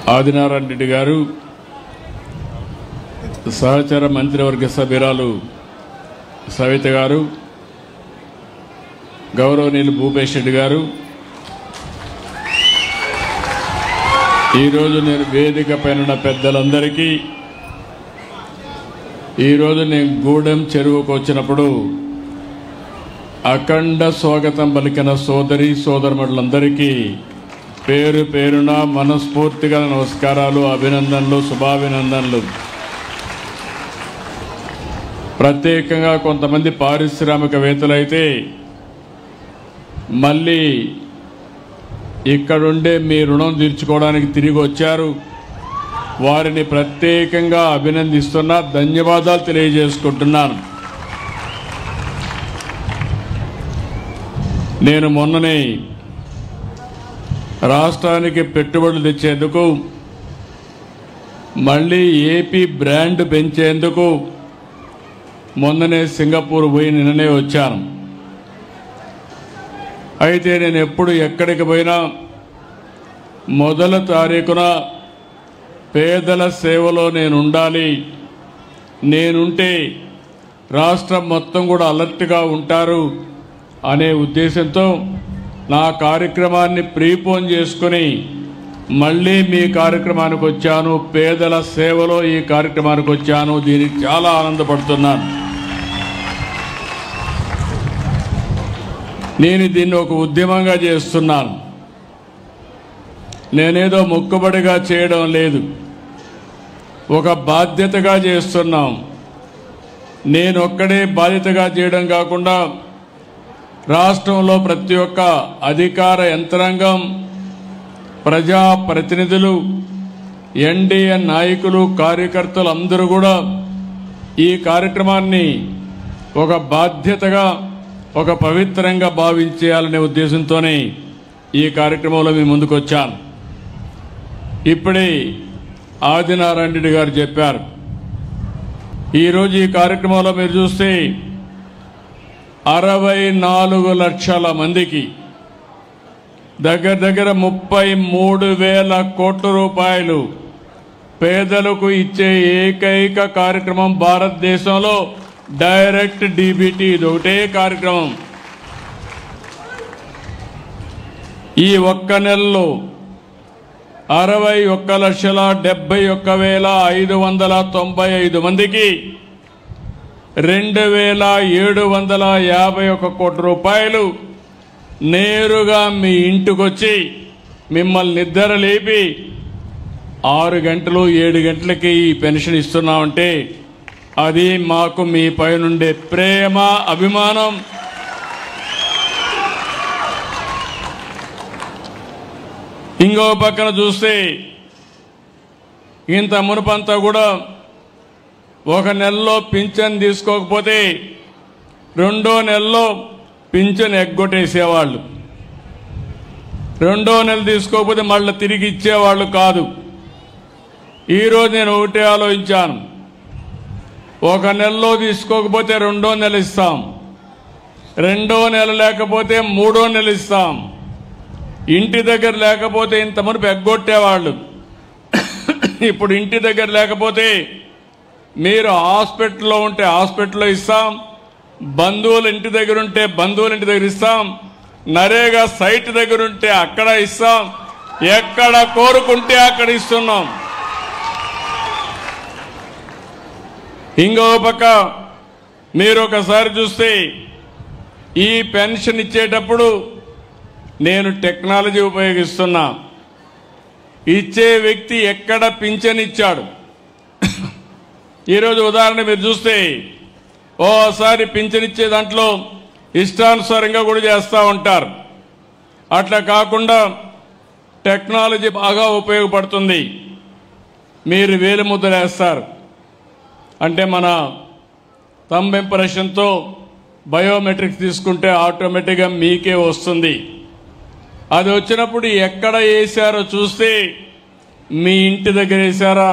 ఆదినారాయణ రెడ్డి గారు, సహచర మంత్రివర్గ సభ్యురాలు సవిత గారు, గౌరవనీయులు భూపేష్ రెడ్డి గారు, ఈరోజు నేను వేదిక పైన పెద్దలందరికీ, ఈరోజు నేను గూడెం చెరువుకు వచ్చినప్పుడు అఖండ స్వాగతం పలికిన సోదరి సోదరులందరికీ పేరు పేరున మనస్ఫూర్తిగా నమస్కారాలు, అభినందనలు, శుభాభినందనలు. ప్రత్యేకంగా కొంతమంది పారిశ్రామికవేత్తలైతే మళ్ళీ ఇక్కడుండే మీ రుణం తీర్చుకోవడానికి తిరిగి వచ్చారు. వారిని ప్రత్యేకంగా అభినందిస్తున్నా, ధన్యవాదాలు తెలియజేసుకుంటున్నాను. నేను మొన్ననే రాష్ట్రానికి పెట్టుబడులు తెచ్చేందుకు, మళ్ళీ ఏపీ బ్రాండ్ పెంచేందుకు మొన్ననే సింగపూర్ పోయి నిన్ననే వచ్చాను. అయితే నేను ఎప్పుడు ఎక్కడికి పోయినా మొదటి తారీఖున పేదల సేవలో నేను ఉండాలి, నేనుంటే రాష్ట్రం మొత్తం కూడా అలర్ట్గా ఉంటారు అనే ఉద్దేశంతో నా కార్యక్రమాన్ని ప్రీపోన్ చేసుకుని మళ్ళీ మీ కార్యక్రమానికి వచ్చాను. పేదల సేవలో ఈ కార్యక్రమానికి వచ్చాను. దీనికి చాలా ఆనందపడుతున్నాను. నేను దీన్ని ఒక ఉద్యమంగా చేస్తున్నాను. నేనేదో మొక్కుబడిగా చేయడం లేదు, ఒక బాధ్యతగా చేస్తున్నాం. నేను ఒక్కడే బాధ్యతగా చేయడం కాకుండా రాష్ట్రంలో ప్రతి ఒక్క అధికార యంత్రాంగం, ప్రజాప్రతినిధులు, ఎన్డీఏ నాయకులు, కార్యకర్తలు అందరూ కూడా ఈ కార్యక్రమాన్ని ఒక బాధ్యతగా, ఒక పవిత్రంగా భావించేయాలనే ఉద్దేశంతోనే ఈ కార్యక్రమంలో మీ ముందుకు వచ్చాను. ఇప్పుడే ఆదినారాయణ రెడ్డి గారు చెప్పారు, ఈరోజు ఈ కార్యక్రమంలో మీరు చూస్తే 64 లక్షల మందికి దగ్గర దగ్గర 33,000 కోట్ల రూపాయలు పేదలకు ఇచ్చే ఏకైక కార్యక్రమం భారతదేశంలో డైరెక్ట్ డీబీటీ. ఇది ఒకటే కార్యక్రమం. ఈ ఒక్క నెలలో 61,71,595 మందికి 2,751 కోట్ల రూపాయలు నేరుగా మీ ఇంటికొచ్చి మిమ్మల్ని నిద్ర లేపి 6 గంటలు 7 గంటలకి ఈ పెన్షన్ ఇస్తున్నామంటే అది మాకు మీ పైనుండే ప్రేమ, అభిమానం. ఇంకో పక్కన చూస్తే ఇంత మునుపంతా కూడా ఒక నెలలో పింఛన్ తీసుకోకపోతే రెండో నెలలో పింఛన్ ఎగ్గొట్టేసేవాళ్ళు, రెండో నెల తీసుకోకపోతే మళ్ళీ తిరిగి ఇచ్చేవాళ్ళు కాదు. ఈరోజు నేను ఒకటే ఆలోచించాను, ఒక నెలలో తీసుకోకపోతే రెండో నెల ఇస్తాం, రెండో నెల లేకపోతే మూడో నెల ఇస్తాం. ఇంటి దగ్గర లేకపోతే ఇంత మునుపు ఎగ్గొట్టేవాళ్ళు, ఇప్పుడు ఇంటి దగ్గర లేకపోతే మీరు హాస్పిటల్లో ఉంటే హాస్పిటల్లో ఇస్తాం, బంధువుల ఇంటి దగ్గర ఉంటే బంధువుల ఇంటి దగ్గర ఇస్తాం, నరేగా సైట్ దగ్గర ఉంటే అక్కడ ఇస్తాం, ఎక్కడ కోరుకుంటే అక్కడ ఇస్తున్నాం. ఇంకో పక్క మీరు ఒకసారి చూస్తే ఈ పెన్షన్ ఇచ్చేటప్పుడు నేను టెక్నాలజీ ఉపయోగిస్తున్నా. ఇచ్చే వ్యక్తి ఎక్కడ పింఛన్ ఇచ్చాడు. ఈరోజు ఉదాహరణ మీరు చూస్తే ఓసారి పింఛన్ ఇచ్చే దాంట్లో ఇష్టానుసారంగా కూడా చేస్తూ ఉంటారు. అట్లా కాకుండా టెక్నాలజీ బాగా ఉపయోగపడుతుంది. మీరు వేలు ముద్ర వేస్తారు అంటే మన థంబ్ ఇంప్రెషన్తో బయోమెట్రిక్స్ తీసుకుంటే ఆటోమేటిక్గా మీకే వస్తుంది. అది వచ్చినప్పుడు ఎక్కడ వేశారో చూస్తే మీ ఇంటి దగ్గర వేశారా,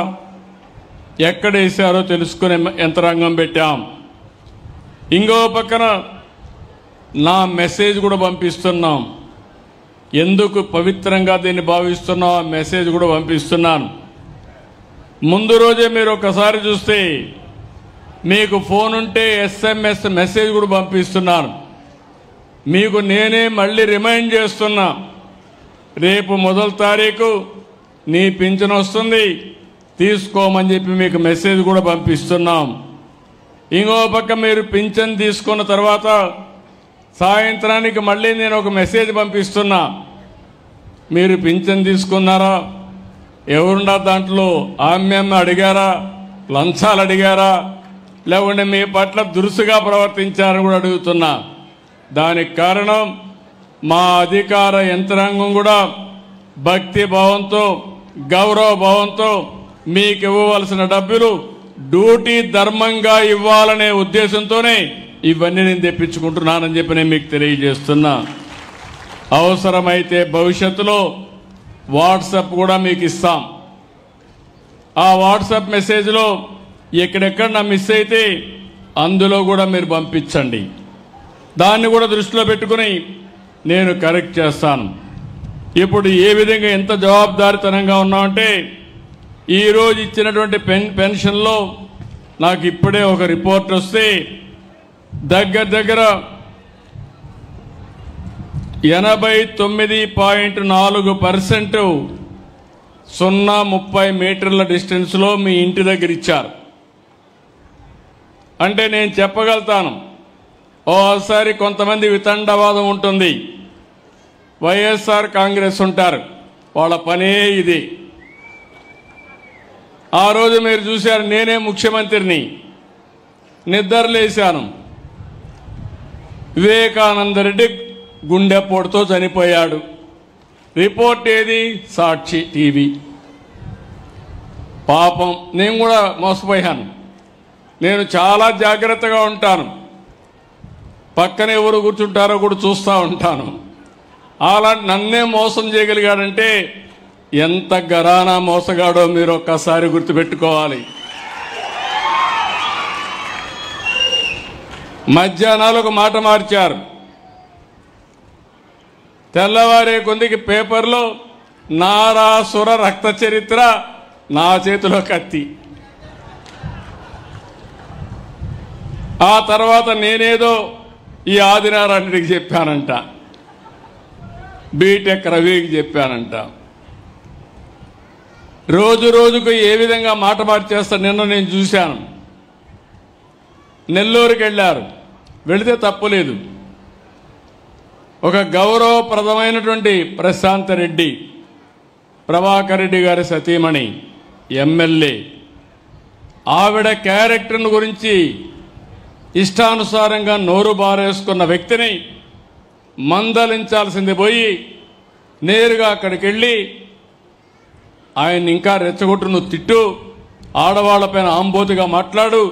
ఎక్కడ వేశారో తెలుసుకునే యంత్రాంగం పెట్టాం. ఇంకో పక్కన నా మెసేజ్ కూడా పంపిస్తున్నాం. ఎందుకు పవిత్రంగా దీన్ని భావిస్తున్నా మెసేజ్ కూడా పంపిస్తున్నాను. ముందు రోజే మీరు ఒకసారి చూస్తే మీకు ఫోన్ ఉంటే SMS మెసేజ్ కూడా పంపిస్తున్నాను. మీకు నేనే మళ్ళీ రిమైండ్ చేస్తున్నా, రేపు మొదటి తారీఖు నీ పింఛన్ వస్తుంది, తీసుకోమని చెప్పి మీకు మెసేజ్ కూడా పంపిస్తున్నాం. ఇంకో పక్క మీరు పింఛన్ తీసుకున్న తర్వాత సాయంత్రానికి మళ్ళీ నేను ఒక మెసేజ్ పంపిస్తున్నా, మీరు పింఛన్ తీసుకున్నారా, ఎవరున్నా దాంట్లో ఆమ్యం అడిగారా, లంచాలు అడిగారా, లేకుంటే మీ పట్ల దురుసుగా ప్రవర్తించారని కూడా అడుగుతున్నా. దానికి కారణం మా అధికార యంత్రాంగం కూడా భక్తి భావంతో గౌరవ భావంతో మీకు ఇవ్వవలసిన డబ్బులు డ్యూటీ ధర్మంగా ఇవ్వాలనే ఉద్దేశంతోనే ఇవన్నీ నేను తెప్పించుకుంటున్నానని చెప్పి నేను మీకు తెలియజేస్తున్నా. అవసరమైతే భవిష్యత్తులో వాట్సాప్ కూడా మీకు ఇస్తాం. ఆ వాట్సాప్ మెసేజ్లో ఎక్కడెక్కడ నా మిస్ అయితే అందులో కూడా మీరు పంపించండి. దాన్ని కూడా దృష్టిలో పెట్టుకుని నేను కరెక్ట్ చేస్తాను. ఇప్పుడు ఏ విధంగా ఎంత జవాబుదారీతనంగా ఉన్నామంటే, ఈరోజు ఇచ్చినటువంటి పెన్షన్లో నాకు ఇప్పుడే ఒక రిపోర్ట్ వస్తే దగ్గర 89.4% 0.30 మీటర్ల డిస్టెన్స్లో మీ ఇంటి దగ్గర ఇచ్చారు. అంటే నేను చెప్పగలుగుతాను, ఓసారి కొంతమంది వితండవాదం ఉంటుంది, వైఎస్ఆర్ కాంగ్రెస్ ఉంటారు, వాళ్ళ పనే ఇది. ఆ రోజు మీరు చూశారు, నేనే ముఖ్యమంత్రిని, నిద్రలేశాను, వివేకానంద రెడ్డి గుండెపోటుతో చనిపోయాడు. రిపోర్ట్ ఏది? సాక్షి టీవీ. పాపం నేను కూడా మోసపోయాను. నేను చాలా జాగ్రత్తగా ఉంటాను, పక్కన ఎవరు కూర్చుంటారో కూడా చూస్తూ ఉంటాను. అలాంటి నన్నే మోసం చేయగలిగాడంటే ఎంత గరానా మోసగాడో మీరు ఒక్కసారి గుర్తుపెట్టుకోవాలి. మధ్యాహ్నాలు ఒక మాట మార్చారు, తెల్లవారే కొందికి పేపర్లో నారాసుర రక్త చరిత్ర, నా చేతిలో కత్తి. ఆ తర్వాత నేనేదో ఈ ఆదినారాయణకి చెప్పానంట, బీటెక్ రవికి చెప్పానంట. రోజు రోజుకు ఏ విధంగా మాట మార్చేస్తా నిన్న నేను చూశాను. నెల్లూరుకి వెళ్ళారు, వెళితే తప్పులేదు. ఒక గౌరవప్రదమైనటువంటి ప్రశాంత్ రెడ్డి, ప్రభాకర్ రెడ్డి గారి సతీమణి, ఎమ్మెల్యే, ఆవిడ క్యారెక్టర్ను గురించి ఇష్టానుసారంగా నోరు బారేసుకున్న వ్యక్తిని మందలించాల్సింది పోయి నేరుగా అక్కడికి వెళ్ళి ఆయన ఇంకా రెచ్చగొట్టు, నువ్వు తిట్టు, ఆడవాళ్లపైన ఆంబోతుగా మాట్లాడు,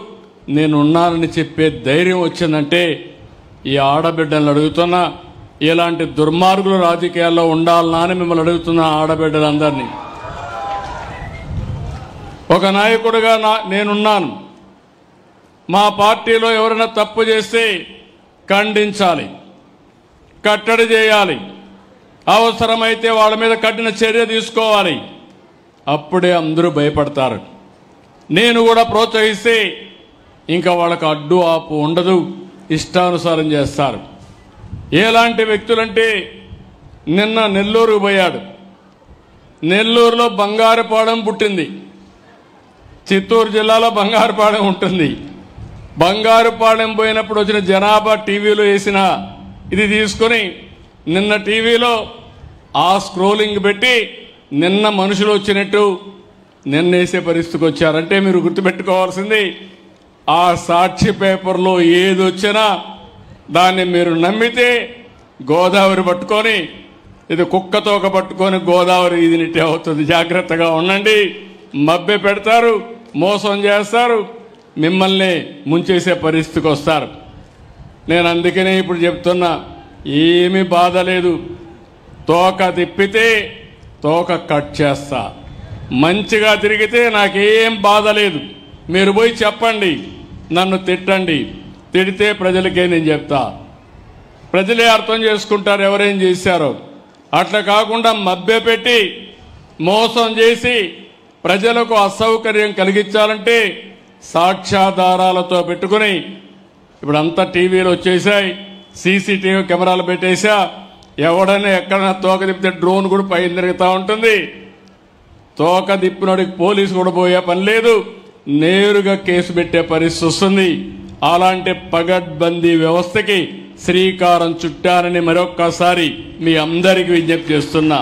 నేనున్నానని చెప్పే ధైర్యం వచ్చిందంటే ఈ ఆడబిడ్డలను అడుగుతున్నా, ఇలాంటి దుర్మార్గులు రాజకీయాల్లో ఉండాలనా అని మిమ్మల్ని అడుగుతున్నా. ఆడబిడ్డలందరినీ ఒక నాయకుడిగా నేనున్నాను. మా పార్టీలో ఎవరైనా తప్పు చేస్తే ఖండించాలి, కట్టడి చేయాలి, అవసరమైతే వాళ్ళ మీద కఠిన చర్య తీసుకోవాలి. అప్పుడే అందరూ భయపడతారు. నేను కూడా ప్రోత్సహిస్తే ఇంకా వాళ్ళకు అడ్డు ఆపు ఉండదు, ఇష్టానుసారం చేస్తారు. ఎలాంటి వ్యక్తులంటే, నిన్న నెల్లూరుకు పోయాడు, నెల్లూరులో బంగారుపాలెం పుట్టింది, చిత్తూరు జిల్లాలో బంగారుపాలెం ఉంటుంది. బంగారుపాలెం పోయినప్పుడు వచ్చిన జనాభా టీవీలో వేసిన ఇది తీసుకొని నిన్న టీవీలో ఆ స్క్రోలింగ్ పెట్టి నిన్న మనుషులు వచ్చినట్టు నిన్న వేసే పరిస్థితికి వచ్చారంటే మీరు గుర్తుపెట్టుకోవాల్సింది, ఆ సాక్షి పేపర్లో ఏది వచ్చినా దాన్ని మీరు నమ్మితే గోదావరి పట్టుకొని, ఇది కుక్కతోక పట్టుకొని గోదావరి ఇదినిట్టే అవుతుంది. జాగ్రత్తగా ఉండండి. మభ్య పెడతారు, మోసం చేస్తారు, మిమ్మల్ని ముంచేసే పరిస్థితికి వస్తారు. నేను అందుకనే ఇప్పుడు చెప్తున్నా, ఏమీ బాధ లేదు. తోక తిప్పితే తోక కట్ చేస్తా, మంచిగా తిరిగితే నాకేం బాధ లేదు. మీరు పోయి చెప్పండి, నన్ను తిట్టండి, తిడితే ప్రజలకే నేను చెప్తా, ప్రజలే అర్థం చేసుకుంటారు ఎవరేం చేశారో. అట్లా కాకుండా మభ్యపెట్టి మోసం చేసి ప్రజలకు అసౌకర్యం కలిగించాలంటే సాక్ష్యాధారాలతో పెట్టుకుని ఇప్పుడు అంతా టీవీలు వచ్చేసాయి, సీసీటీవీ కెమెరాలు పెట్టేసా, ఎవడైనా ఎక్కడైనా తోక తిప్పితే డ్రోన్ కూడా పైన తిరుగుతూ ఉంటుంది. తోక తిప్పినోడికి పోలీసు కూడా పోయే పని లేదు, నేరుగా కేసు పెట్టే పరిస్థితి వస్తుంది. అలాంటి పగడ్బందీ వ్యవస్థకి శ్రీకారం చుట్టారని మరొక్కసారి మీ అందరికీ విజ్ఞప్తి చేస్తున్నా.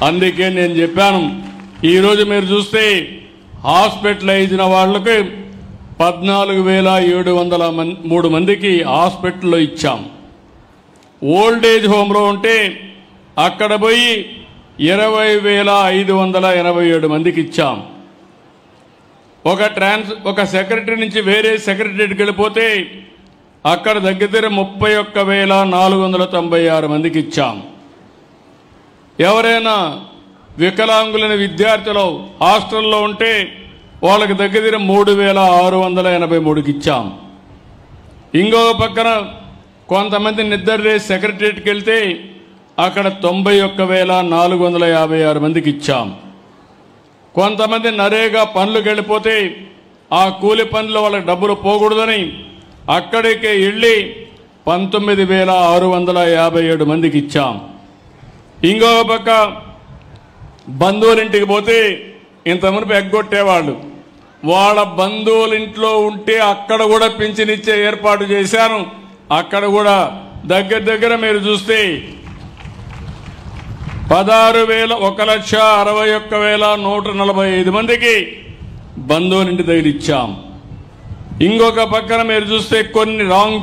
అందుకే నేను చెప్పాను, ఈరోజు మీరు చూస్తే హాస్పిటలైజ్ అయిన వాళ్ళకి 14,703 మందికి హాస్పిటల్లో ఇచ్చాం. ఓల్డేజ్ హోమ్లో ఉంటే అక్కడ పోయి 20,587 మందికి ఇచ్చాం. ఒక సెక్రటరీ నుంచి వేరే సెక్రటరీకి వెళ్ళిపోతే అక్కడ దగ్గర 31,496 మందికి ఇచ్చాం. ఎవరైనా వికలాంగులైన విద్యార్థులు హాస్టల్లో ఉంటే వాళ్ళకి దగ్గర 3,683కి ఇచ్చాం. ఇంకొక పక్కన కొంతమంది నిద్ర సెక్రటరీకి వెళ్తే అక్కడ 91,456 మందికి ఇచ్చాం. కొంతమంది నరేగా పనులకు వెళ్ళిపోతే ఆ కూలి పనులు వాళ్ళకి డబ్బులు పోకూడదని అక్కడికి వెళ్ళి 19,657 మందికి ఇచ్చాం. ఇంకొక పక్క బంధువులింటికి పోతే ఇంతమంది ఎగ్గొట్టేవాళ్ళు, వాళ్ళ బంధువులింట్లో ఉంటే అక్కడ కూడా పింఛనిచ్చే ఏర్పాటు చేశాను. అక్కడ కూడా దగ్గర మీరు చూస్తే 1,61,61,145 మందికి బంధువులింటి దగ్గర ఇచ్చాం. ఇంకొక పక్కన మీరు చూస్తే కొన్ని రాంగ్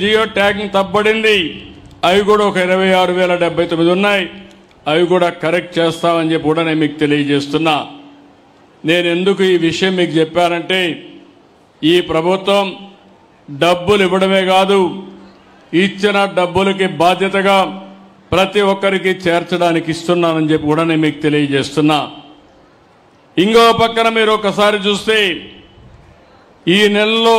జియో ట్యాగింగ్ తప్పబడింది, అవి కూడా ఒక 26,079 ఉన్నాయి. అవి కూడా కరెక్ట్ చేస్తామని చెప్పి కూడా నేను మీకు తెలియజేస్తున్నా. నేను ఎందుకు ఈ విషయం మీకు చెప్పానంటే, ఈ ప్రభుత్వం డబ్బులు ఇవ్వడమే కాదు, ఇచ్చిన డబ్బులకి బాధ్యతగా ప్రతి ఒక్కరికి చేర్చడానికి ఇస్తున్నానని చెప్పి కూడా నేను మీకు తెలియజేస్తున్నా. ఇంకో పక్కన మీరు ఒకసారి చూస్తే ఈ నెలలో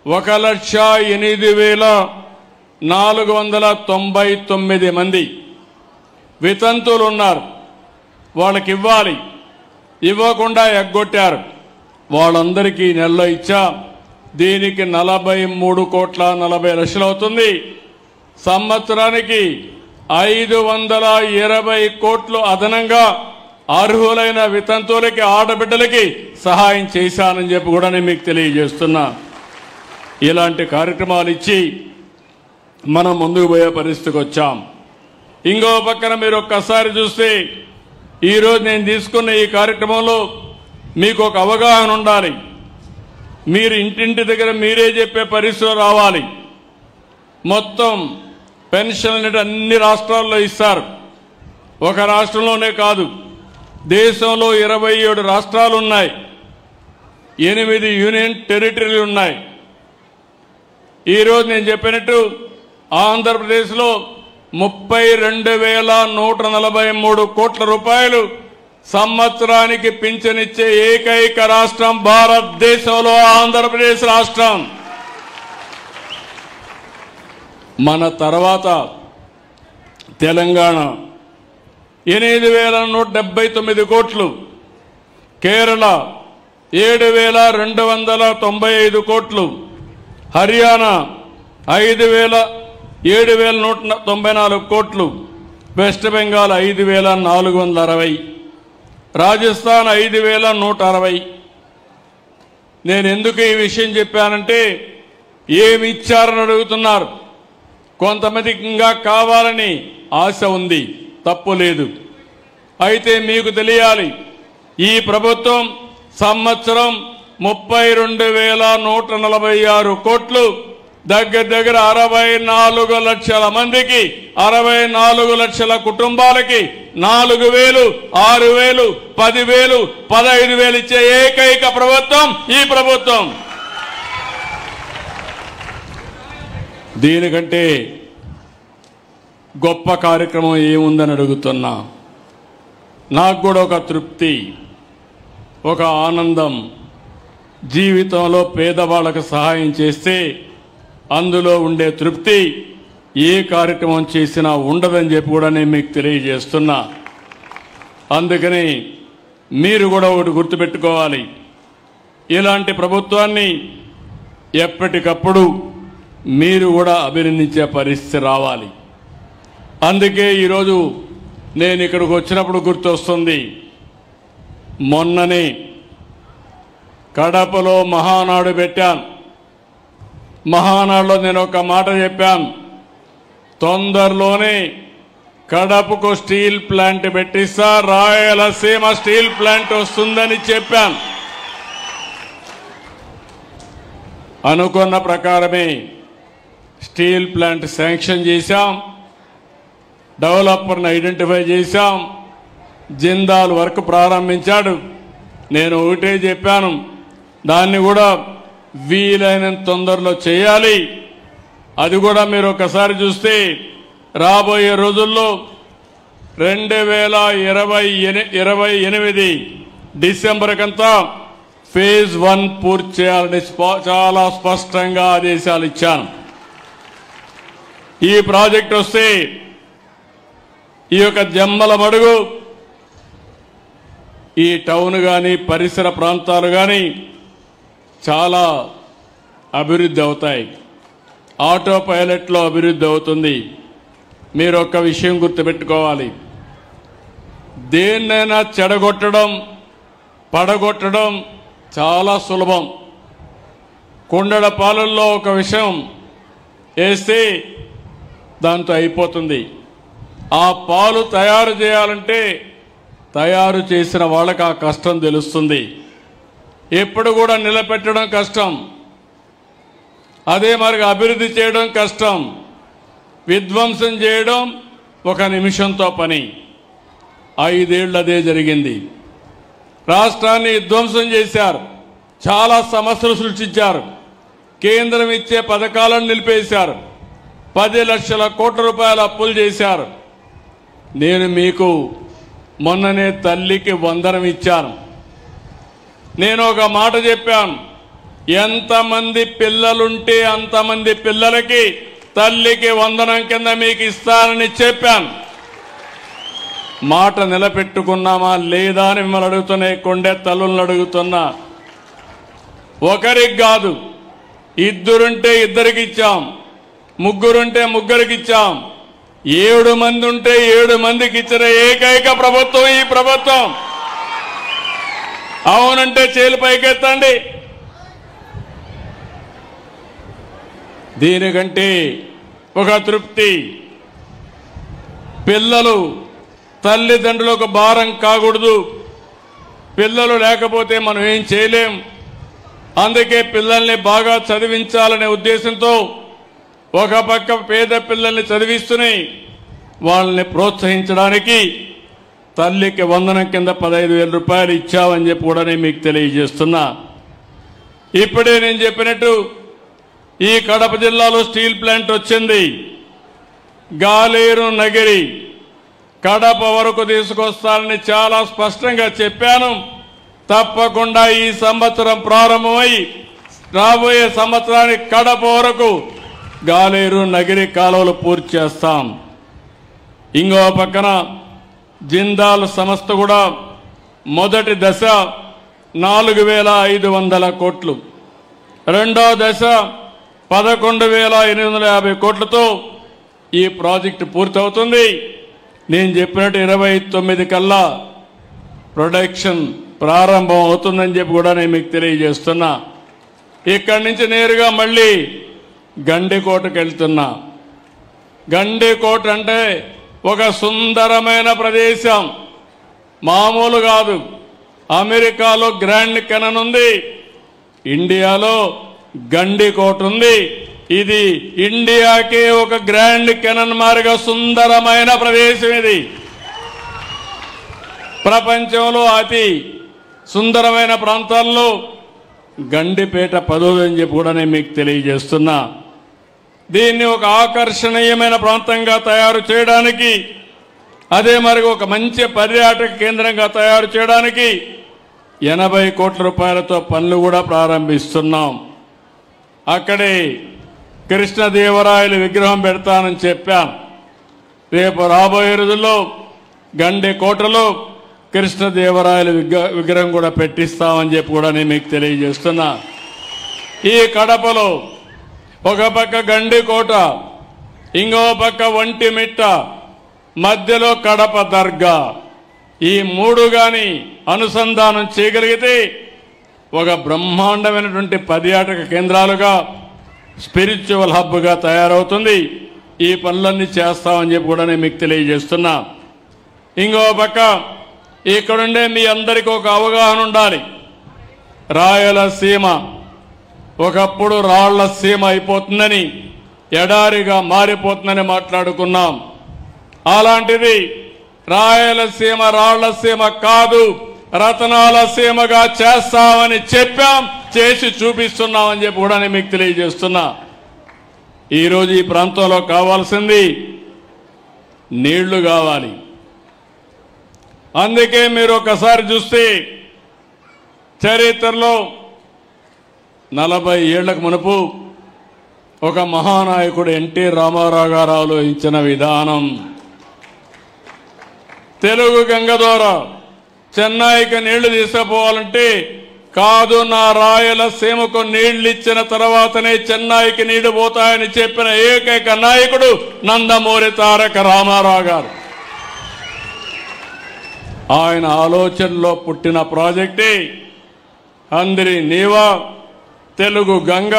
1,08,499 మంది వితంతువులు ఉన్నారు. వాళ్ళకి ఇవ్వాలి, ఇవ్వకుండా ఎగ్గొట్టారు. వాళ్ళందరికీ నెలలో ఇచ్చా. దీనికి 43,40,00,000 అవుతుంది. సంవత్సరానికి 520 కోట్లు అదనంగా అర్హులైన వితంతువులకి, ఆడబిడ్డలకి సహాయం చేశానని చెప్పి కూడా నేను మీకు తెలియజేస్తున్నా. ఇలాంటి కార్యక్రమాలు ఇచ్చి మనం ముందుకు పోయే పరిస్థితికి వచ్చాం. ఇంకో పక్కన మీరు ఒక్కసారి చూస్తే ఈరోజు నేను తీసుకున్న ఈ కార్యక్రమంలో మీకు ఒక అవగాహన ఉండాలి. మీరు ఇంటింటి దగ్గర మీరే చెప్పే పరిస్థితులు రావాలి. మొత్తం పెన్షన్లు అన్ని రాష్ట్రాల్లో ఇస్తారు. ఒక రాష్ట్రంలోనే కాదు, దేశంలో 27 రాష్ట్రాలు ఉన్నాయి, 8 యూనియన్ టెరిటరీలు ఉన్నాయి. ఈరోజు నేను చెప్పినట్టు ఆంధ్రప్రదేశ్లో 32,143 కోట్ల రూపాయలు సంవత్సరానికి పింఛనిచ్చే ఏకైక రాష్ట్రం భారతదేశంలో ఆంధ్రప్రదేశ్ రాష్ట్రం. మన తర్వాత తెలంగాణ 8,179 కోట్లు, కేరళ 7,295 కోట్లు, హర్యానా 7,194 కోట్లు, వెస్ట్ బెంగాల్ 5,460, రాజస్థాన్ 5,160. నేను ఎందుకు ఈ విషయం చెప్పానంటే, ఏమి ఇచ్చారని అడుగుతున్నారు. కొంతమందికి ఇంకా కావాలని ఆశ ఉంది, తప్పు లేదు. అయితే మీకు తెలియాలి, ఈ ప్రభుత్వం సంవత్సరం 32,146 కోట్లు, దగ్గర 64 లక్షల మందికి, 64 లక్షల కుటుంబాలకి 4,000, 6,000, 10,000, 15,000 ఇచ్చే ఏకైక ప్రభుత్వం ఈ ప్రభుత్వం. దీనికంటే గొప్ప కార్యక్రమం ఏముందని అడుగుతున్నా. నాకు కూడా ఒక తృప్తి, ఒక ఆనందం. జీవితంలో పేదవాళ్ళకు సహాయం చేస్తే అందులో ఉండే తృప్తి ఏ కార్యక్రమం చేసినా ఉండదని చెప్పి కూడా నేను మీకు తెలియజేస్తున్నా. అందుకని మీరు కూడా ఒకటి గుర్తుపెట్టుకోవాలి, ఇలాంటి ప్రభుత్వాన్ని ఎప్పటికప్పుడు మీరు కూడా అభినందించే పరిస్థితి రావాలి. అందుకే ఈరోజు నేను ఇక్కడికి వచ్చినప్పుడు గుర్తొస్తుంది, మొన్ననే కడపలో మహానాడు పెట్టాను. మహానాడులో నేను ఒక మాట చెప్పాను, తొందరలోనే కడపకు స్టీల్ ప్లాంట్ పెట్టిస్తా, రాయలసీమ స్టీల్ ప్లాంట్ వస్తుందని చెప్పాను. అనుకున్న ప్రకారమే స్టీల్ ప్లాంట్ శాంక్షన్ చేశాం, డెవలపర్ని ఐడెంటిఫై చేశాం, జిందాల్ వర్క్ ప్రారంభించాడు. నేను ఒకటే చెప్పాను, దాన్ని కూడా వీలైనంత తొందరలో చేయాలి. అది కూడా మీరు ఒకసారి చూస్తే రాబోయే రోజుల్లో 2028 డిసెంబర్ కంతా ఫేజ్ 1 పూర్తి చేయాలని చాలా స్పష్టంగా ఆదేశాలు ఇచ్చాను. ఈ ప్రాజెక్ట్ వస్తే ఈ యొక్క జమ్మల మడుగు, ఈ టౌన్ కానీ పరిసర ప్రాంతాలు కానీ చాలా అభివృద్ధి అవుతాయి. ఆటో పైలట్లో అభివృద్ధి అవుతుంది. మీరు ఒక్క విషయం గుర్తుపెట్టుకోవాలి, దేన్నైనా చెడగొట్టడం పడగొట్టడం చాలా సులభం. కుండల పాలల్లో ఒక విషయం వేస్తే దాంతో అయిపోతుంది. ఆ పాలు తయారు చేయాలంటే తయారు చేసిన వాళ్ళకి ఆ కష్టం తెలుస్తుంది. ఎప్పుడు కూడా నిలబెట్టడం కష్టం, అదే మరి అభివృద్ధి చేయడం కష్టం, విధ్వంసం చేయడం ఒక నిమిషంతో పని. 5 ఏళ్ళు అదే జరిగింది. రాష్ట్రాన్ని విధ్వంసం చేశారు, చాలా సమస్యలు సృష్టించారు, కేంద్రం ఇచ్చే పథకాలను నిలిపేశారు, 10 లక్షల కోట్ల రూపాయల అప్పులు చేశారు. నేను మీకు మొన్ననే తల్లికి వందనం ఇచ్చాను. నేను ఒక మాట చెప్పాను, ఎంతమంది పిల్లలుంటే అంతమంది పిల్లలకి తల్లికి వందనం కింద మీకు ఇస్తానని చెప్పాను. మాట నిలబెట్టుకున్నామా లేదా అని మిమ్మల్ని అడుగుతున్నా, కొండే తల్లులను అడుగుతున్నా. ఒకరికి కాదు, 2 ఉంటే 2కి ఇచ్చాం, 3 ఉంటే 3కి ఇచ్చాం, 7 మంది ఉంటే 7 మందికి ఇచ్చిన ఏకైక ప్రభుత్వం ఈ ప్రభుత్వం. అవునంటే చేలు పైకెత్తండి. దీనికంటే ఒక తృప్తి, పిల్లలు తల్లిదండ్రులకు భారం కాకూడదు. పిల్లలు లేకపోతే మనం ఏం చేయలేం. అందుకే పిల్లల్ని బాగా చదివించాలనే ఉద్దేశంతో ఒక పక్క పేద పిల్లల్ని చదివిస్తూనే వాళ్ళని ప్రోత్సహించడానికి తల్లికి వందనం కింద 15,000 రూపాయలు ఇచ్చామని చెప్పి కూడా నేను మీకు తెలియజేస్తున్నా. ఇప్పుడే నేను చెప్పినట్టు ఈ కడప జిల్లాలో స్టీల్ ప్లాంట్ వచ్చింది. గాలేరు నగిరి కడప వరకు తీసుకొస్తానని చాలా స్పష్టంగా చెప్పాను. తప్పకుండా ఈ సంవత్సరం ప్రారంభమై రాబోయే సంవత్సరానికి కడప వరకు గాలేరు నగిరి కాలువలు పూర్తి చేస్తాం. ఇంకో పక్కన జిందాల్ సంస్థ కూడా మొదటి దశ 4,500 కోట్లు, రెండో దశ 11,850 కోట్లతో ఈ ప్రాజెక్టు పూర్తవుతుంది. నేను చెప్పినట్టు 29 కల్లా ప్రొడక్షన్ ప్రారంభం అవుతుందని చెప్పి కూడా నేను మీకు తెలియజేస్తున్నా. ఇక్కడి నుంచి నేరుగా మళ్ళీ గండికోటకు వెళ్తున్నా. గండికోట అంటే ఒక సుందరమైన ప్రదేశం, మామూలు కాదు. అమెరికాలో గ్రాండ్ కెనన్ ఉంది, ఇండియాలో గండికోట ఉంది. ఇది ఇండియాకే ఒక గ్రాండ్ కెనన్ మారిగా సుందరమైన ప్రదేశం. ఇది ప్రపంచంలో అతి సుందరమైన ప్రాంతాల్లో గండిపేట 10వ అని చెప్పి కూడా నేను మీకు తెలియజేస్తున్నా. దీన్ని ఒక ఆకర్షణీయమైన ప్రాంతంగా తయారు చేయడానికి, అదే మరి ఒక మంచి పర్యాటక కేంద్రంగా తయారు చేయడానికి 80 కోట్ల రూపాయలతో పనులు కూడా ప్రారంభిస్తున్నాం. అక్కడే కృష్ణదేవరాయల విగ్రహం పెడతానని చెప్పాను. రేపు రాబోయే రోజుల్లో గండికోటలో కృష్ణదేవరాయల విగ్రహం కూడా పెట్టిస్తామని చెప్పి కూడా నేను మీకు తెలియజేస్తున్నా. ఈ కడపలో ఒక పక్క గండికోట, ఇంకో పక్క ఒంటిమిట్ట, మధ్యలో కడప దర్గా, ఈ మూడు గాని అనుసంధానం చేయగలిగితే ఒక బ్రహ్మాండమైనటువంటి పర్యాటక కేంద్రాలుగా, స్పిరిచువల్ హబ్గా తయారవుతుంది. ఈ పనులన్నీ చేస్తామని చెప్పి కూడా నేను మీకు తెలియజేస్తున్నా. ఇంకో పక్క ఇక్కడుండే మీ అందరికీ ఒక అవగాహన ఉండాలి. రాయలసీమ ఒకప్పుడు రాళ్ల సీమ అయిపోతుందని, ఎడారిగా మారిపోతుందని మాట్లాడుకున్నాం. అలాంటిది రాయలసీమ రాళ్ల సీమ కాదు, రతనాల సీమగా చేస్తామని చెప్పాం, చేసి చూపిస్తున్నామని చెప్పి కూడా నేను మీకు తెలియజేస్తున్నా. ఈరోజు ఈ ప్రాంతంలో కావాల్సింది నీళ్లు కావాలి. అందుకే మీరు ఒకసారి చూస్తే చరిత్రలో 40 ఏళ్లకు మునుపు ఒక మహానాయకుడు ఎన్టీ రామారావు గారు ఆలోచించిన విధానం, తెలుగు గంగ ద్వారా చెన్నైకి నీళ్లు తీసుకుపోవాలంటే కాదు, నా రాయలసీమకు నీళ్లు ఇచ్చిన తర్వాతనే చెన్నైకి నీళ్లు పోతాయని చెప్పిన ఏకైక నాయకుడు నందమూరి తారక రామారావు గారు. ఆయన ఆలోచనలో పుట్టిన ప్రాజెక్టే అందరి నీవా, తెలుగు గంగ,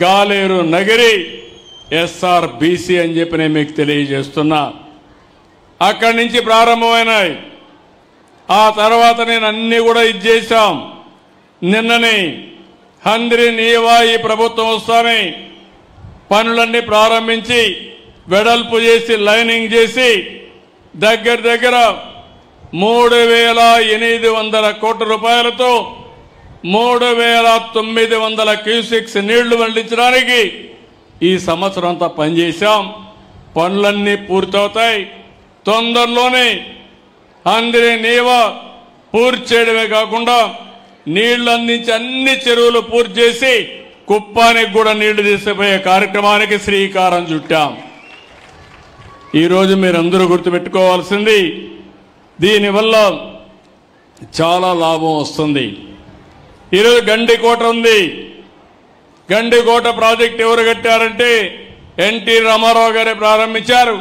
గాలేరు నగిరి, SRBC అని చెప్పి నేను మీకు తెలియజేస్తున్నా. అక్కడి నుంచి ప్రారంభమైనాయి. ఆ తర్వాత నేను అన్ని కూడా ఇచ్చేశాం. నిన్ననే హంద్రి నీవా ఈ ప్రభుత్వం వస్తానే పనులన్నీ ప్రారంభించి వెడల్పు చేసి లైనింగ్ చేసి దగ్గర 3,800 కోట్ల రూపాయలతో 3,900 క్యూసెక్స్ నీళ్లు మళ్లించడానికి ఈ సంవత్సరం అంతా పనిచేశాం. పనులన్నీ పూర్తవుతాయి. తొందరలోనే హంద్రి నీవా పూర్తి చేయడమే కాకుండా నీళ్లు అందించి అన్ని చెరువులు పూర్తి చేసి కుప్పానికి కూడా నీళ్లు తీసుకుపోయే కార్యక్రమానికి శ్రీకారం చుట్టాం. ఈరోజు మీరందరూ గుర్తుపెట్టుకోవాల్సింది, దీనివల్ల చాలా లాభం వస్తుంది. ఈరోజు గండికోట ఉంది. గండికోట ప్రాజెక్ట్ ఎవరు కట్టారంటే ఎన్టీ రామారావు గారే ప్రారంభించారు.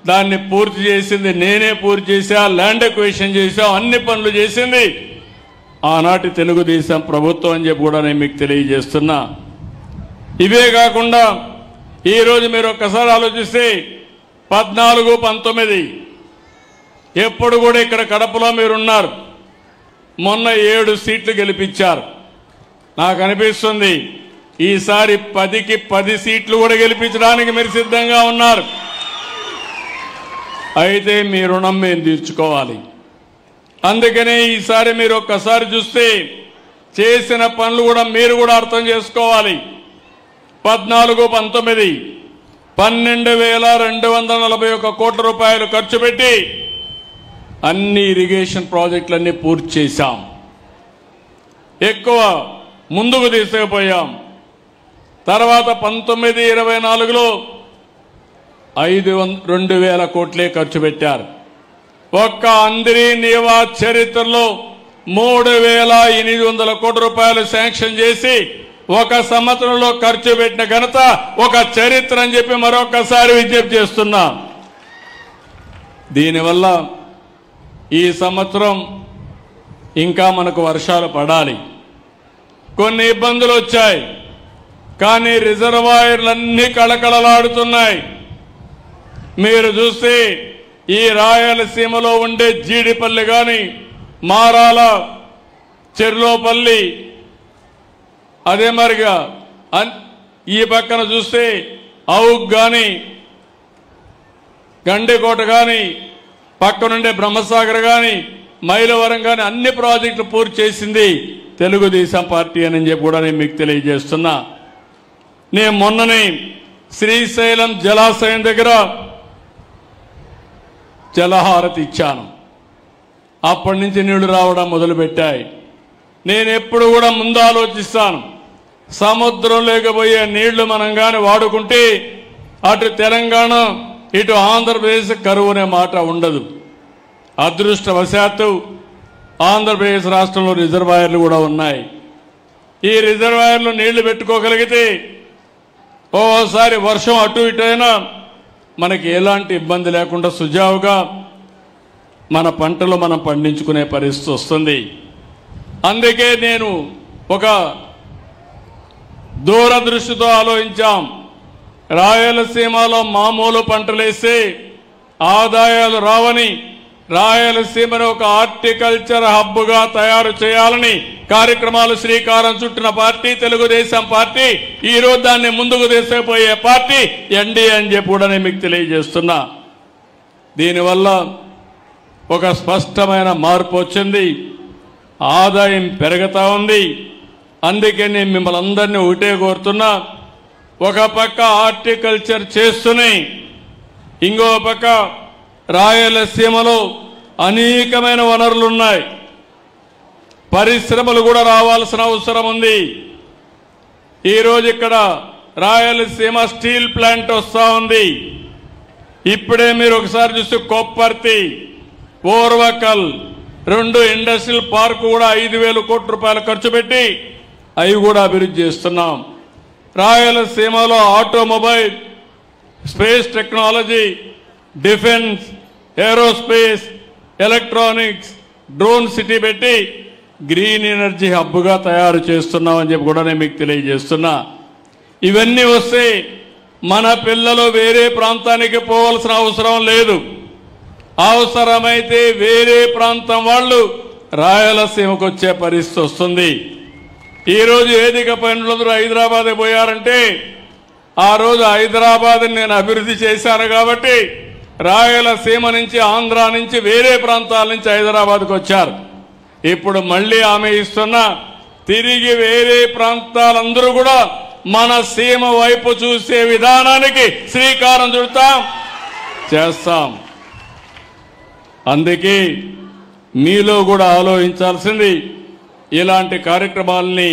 దాన్ని పూర్తి చేసింది నేనే పూర్తి చేశా, ల్యాండ్ ఎక్విజిషన్ చేశాం, అన్ని పనులు చేసింది ఆనాటి తెలుగుదేశం ప్రభుత్వం అని చెప్పి కూడా నేను మీకు తెలియజేస్తున్నా. ఇవే కాకుండా ఈరోజు మీరు ఒక్కసారి ఆలోచిస్తే 14, 19 ఎప్పుడు కూడా ఇక్కడ కడపలో మీరున్నారు. మొన్న 7 సీట్లు గెలిపించారు. నాకు అనిపిస్తుంది ఈసారి 10కి 10 సీట్లు కూడా గెలిపించడానికి మీరు సిద్ధంగా ఉన్నారు. అయితే మీ రుణం మేము తీర్చుకోవాలి. అందుకనే ఈసారి మీరు ఒక్కసారి చూస్తే చేసిన పనులు కూడా మీరు కూడా అర్థం చేసుకోవాలి. 14, 19 12,241 కోట్ల రూపాయలు ఖర్చు పెట్టి అన్ని ఇరిగేషన్ ప్రాజెక్టులన్నీ పూర్తి చేశాం. ఎక్కువ ముందుకు తీసుకుపోయాం. తర్వాత 19, 24లో 2,000 కోట్లే ఖర్చు పెట్టారు. ఒక్క హంద్రి నీవా చరిత్రలో 3,800 కోట్ల రూపాయలు శాంక్షన్ చేసి ఒక సంవత్సరంలో ఖర్చు పెట్టిన ఘనత ఒక చరిత్ర అని చెప్పి మరొకసారి విజ్ఞప్తి చేస్తున్నా. దీనివల్ల ఈ సంవత్సరం ఇంకా మనకు వర్షాలు పడాలి. కొన్ని ఇబ్బందులు వచ్చాయి, కానీ రిజర్వాయర్లన్నీ కళకళలాడుతున్నాయి. మీరు చూస్తే ఈ రాయలసీమలో ఉండే జీడిపల్లి కానీ, మారాల, చెర్లోపల్లి, అదే మరిగా ఈ పక్కన చూస్తే ఔగ్ కానీ, గండికోట కానీ, పక్కనుండే బ్రహ్మసాగర్ కానీ, మైలవరం కానీ అన్ని ప్రాజెక్టులు పూర్తి చేసింది తెలుగుదేశం పార్టీ అని చెప్పి కూడా నేను మీకు తెలియజేస్తున్నా. నేను మొన్ననే శ్రీశైలం జలాశయం దగ్గర జలహారతి ఇచ్చాను. అప్పటి నుంచి నీళ్లు రావడం మొదలుపెట్టాయి. నేను ఎప్పుడు కూడా ముందు ఆలోచిస్తాను. సముద్రంలోకి పోయే నీళ్లు మనం కానీ వాడుకుంటే అటు తెలంగాణ ఇటు ఆంధ్రప్రదేశ్ కరువు అనే మాట ఉండదు. అదృష్టవశాత్తు ఆంధ్రప్రదేశ్ రాష్ట్రంలో రిజర్వాయర్లు కూడా ఉన్నాయి. ఈ రిజర్వాయర్లు నీళ్లు పెట్టుకోగలిగితే ఓసారి వర్షం అటు ఇటు అయినా మనకి ఎలాంటి ఇబ్బంది లేకుండా సుజావుగా మన పంటలు మనం పండించుకునే పరిస్థితి వస్తుంది. అందుకే నేను ఒక దూరదృష్టితో ఆలోచించాం. రాయలసీమలో మామూలు పంటలేస్తే ఆదాయాలు రావని రాయలసీమను ఒక హార్టికల్చర్ హబ్గా తయారు చేయాలని కార్యక్రమాలు శ్రీకారం చుట్టిన పార్టీ తెలుగుదేశం పార్టీ. ఈరోజు దాన్ని ముందుకు తీసుకుపోయే పార్టీ ఎన్డీఏ అని చెప్పి కూడా నేను మీకు తెలియజేస్తున్నా. దీనివల్ల ఒక స్పష్టమైన మార్పు వచ్చింది. ఆదాయం పెరుగుతా ఉంది. అందుకే నేను మిమ్మల్ని అందరినీ ఒకటే కోరుతున్నా, ఒక పక్క హార్టికల్చర్ చేస్తూనే ఇంకో పక్క రాయలసీమలో అనేకమైన వనరులు ఉన్నాయి. పరిశ్రమలు కూడా రావాల్సిన అవసరం ఉంది. ఈరోజు ఇక్కడ రాయలసీమ స్టీల్ ప్లాంట్ వస్తూ ఉంది. ఇప్పుడే మీరు ఒకసారి చూస్తే కొప్పర్తి, ఓర్వకల్ 2 ఇండస్ట్రియల్ పార్క్ కూడా 5,000 కోట్ల రూపాయలు ఖర్చు పెట్టి అవి కూడా అభివృద్ధి చేస్తున్నాం. రాయలసీమలో automobile, space technology, defence, aerospace, electronics, drone city పెట్టి గ్రీన్ ఎనర్జీ హబ్గా తయారు చేస్తున్నామని చెప్పి కూడా నేను మీకు తెలియజేస్తున్నా. ఇవన్నీ వస్తే మన పిల్లలు వేరే ప్రాంతానికి పోవాల్సిన అవసరం లేదు. అవసరమైతే వేరే ప్రాంతం వాళ్ళు రాయలసీమకు వచ్చే పరిస్థితి వస్తుంది. ఈరోజు ఏదిక పనులందరూ హైదరాబాద్ పోయారంటే ఆ రోజు హైదరాబాద్ నేను అభివృద్ధి చేశాను కాబట్టి రాయలసీమ నుంచి, ఆంధ్ర నుంచి, వేరే ప్రాంతాల నుంచి హైదరాబాద్కు వచ్చారు. ఇప్పుడు మళ్ళీ ఆమె ఇస్తున్న తిరిగి వేరే ప్రాంతాలందరూ కూడా మన సీమ వైపు చూసే విధానానికి శ్రీకారం చుడతాం, చేస్తాం. అందుకే మీలో కూడా ఆలోచించాల్సింది ఇలాంటి కార్యక్రమాలని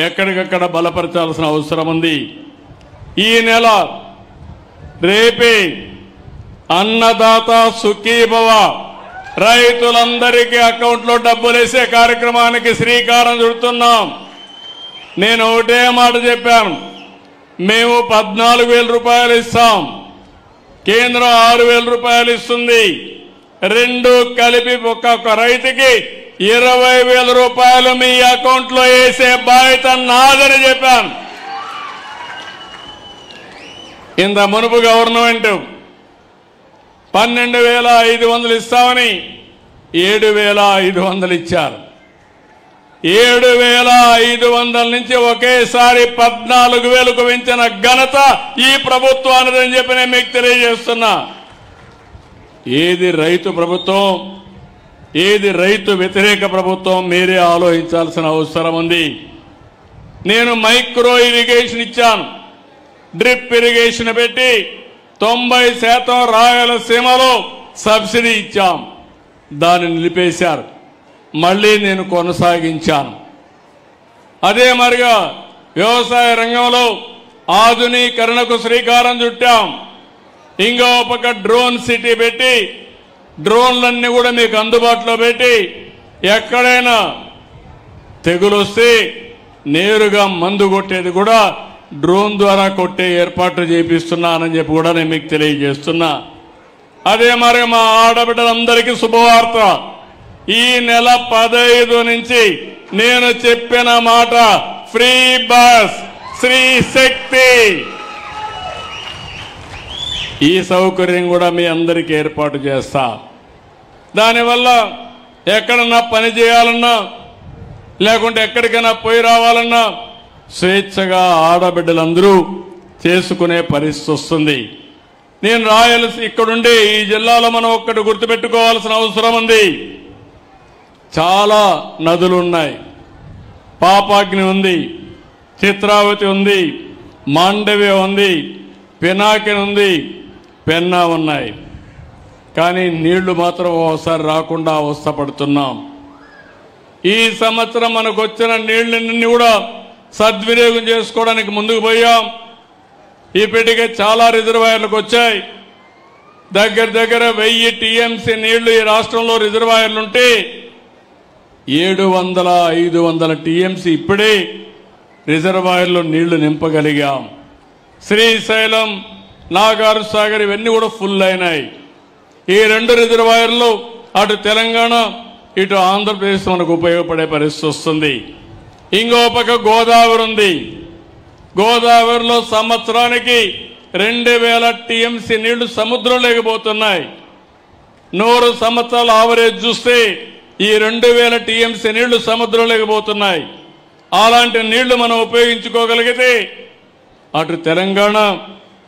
ఎక్కడికక్కడ బలపరచాల్సిన అవసరం ఉంది. ఈ నెల రేపే అన్నదాత సుఖీభవ, రైతులందరికీ అకౌంట్లో డబ్బులు వేసే కార్యక్రమానికి శ్రీకారం చుడుతున్నాం. నేను ఒకటే మాట చెప్పాను, మేము 14,000 రూపాయలు ఇస్తాం, కేంద్రం 6,000 రూపాయలు ఇస్తుంది. 2 కలిపి ఒక్కొక్క రైతుకి 20,000 రూపాయలు మీ అకౌంట్లో వేసే బాధ్యత నాదని చెప్పాను. ఇంత మునుపు గవర్నమెంట్ 12,500 ఇస్తామని 7,500 ఇచ్చారు. 7,500 నుంచి ఒకేసారి 14,000కు పెంచిన ఘనత ఈ ప్రభుత్వానిదని చెప్పి నేను మీకు తెలియజేస్తున్నా. ఏది రైతు ప్రభుత్వం, ఏది రైతు వ్యతిరేక ప్రభుత్వం మీరే ఆలోచించాల్సిన అవసరం ఉంది. నేను మైక్రో ఇరిగేషన్ ఇచ్చాను, డ్రిప్ ఇరిగేషన్ పెట్టి 90% రాయలసీమలో సబ్సిడీ ఇచ్చాం. దాన్ని నిలిపేశారు, మళ్ళీ నేను కొనసాగించాను. అదే మరిగా వ్యవసాయ రంగంలో ఆధునీకరణకు శ్రీకారం చుట్టాం. ఇంకో పక్క డ్రోన్ సిటీ పెట్టి డ్రోన్లన్నీ కూడా మీకు అందుబాటులో పెట్టి ఎక్కడైనా తెగులు వస్తే నేరుగా మందు కొట్టేది కూడా డ్రోన్ ద్వారా కొట్టే ఏర్పాట్లు చేపిస్తున్నానని చెప్పి కూడా నేను మీకు తెలియజేస్తున్నా. అదే మరి మా ఆడబిడ్డలందరికీ శుభవార్త, ఈ నెల 15 నుంచి నేను చెప్పిన మాట ఫ్రీ బస్, శ్రీ శక్తి, ఈ సౌకర్యం కూడా మీ అందరికీ ఏర్పాటు చేస్తా. దానివల్ల ఎక్కడన్నా పని చేయాలన్నా లేకుంటే ఎక్కడికైనా పోయి రావాలన్నా స్వేచ్ఛగా ఆడబిడ్డలందరూ చేసుకునే పరిస్థితి వస్తుంది. నేను ఇక్కడుండే ఈ జిల్లాలో మనం ఒక్కటి గుర్తుపెట్టుకోవాల్సిన అవసరం ఉంది. చాలా నదులు ఉన్నాయి. పాపాగ్ని ఉంది, చిత్రావతి ఉంది, మాండవ్య ఉంది, పినాకిని ఉంది, పెన్నా ఉన్నాయి. కానీ నీళ్లు మాత్రం ఒకసారి రాకుండా అవస్థపడుతున్నాం. ఈ సంవత్సరం మనకు వచ్చిన నీళ్ళన్నీ కూడా సద్వినియోగం చేసుకోవడానికి ముందుకు పోయాం. ఇప్పటికే చాలా రిజర్వాయర్లకు వచ్చాయి. దగ్గర 1000 టీఎంసీ నీళ్లు ఈ రాష్ట్రంలో రిజర్వాయర్లుంటే 700-500 టీఎంసీ ఇప్పుడే రిజర్వాయర్లో నీళ్లు నింపగలిగాం. శ్రీశైలం, నాగార్ సాగర్ ఇవన్నీ కూడా ఫుల్ అయినాయి. ఈ 2 రిజర్వాయర్లు అటు తెలంగాణ ఇటు ఆంధ్రప్రదేశ్ మనకు ఉపయోగపడే పరిస్థితి వస్తుంది. ఇంకో పక్క గోదావరి ఉంది. గోదావరిలో సంవత్సరానికి 2000 టీఎంసీ నీళ్లు సముద్రం లేకపోతున్నాయి. 100 సంవత్సరాల ఆవరేజ్ చూస్తే ఈ 2000 టీఎంసీ నీళ్లు సముద్రం లేకపోతున్నాయి. అలాంటి నీళ్లు మనం ఉపయోగించుకోగలిగితే అటు తెలంగాణ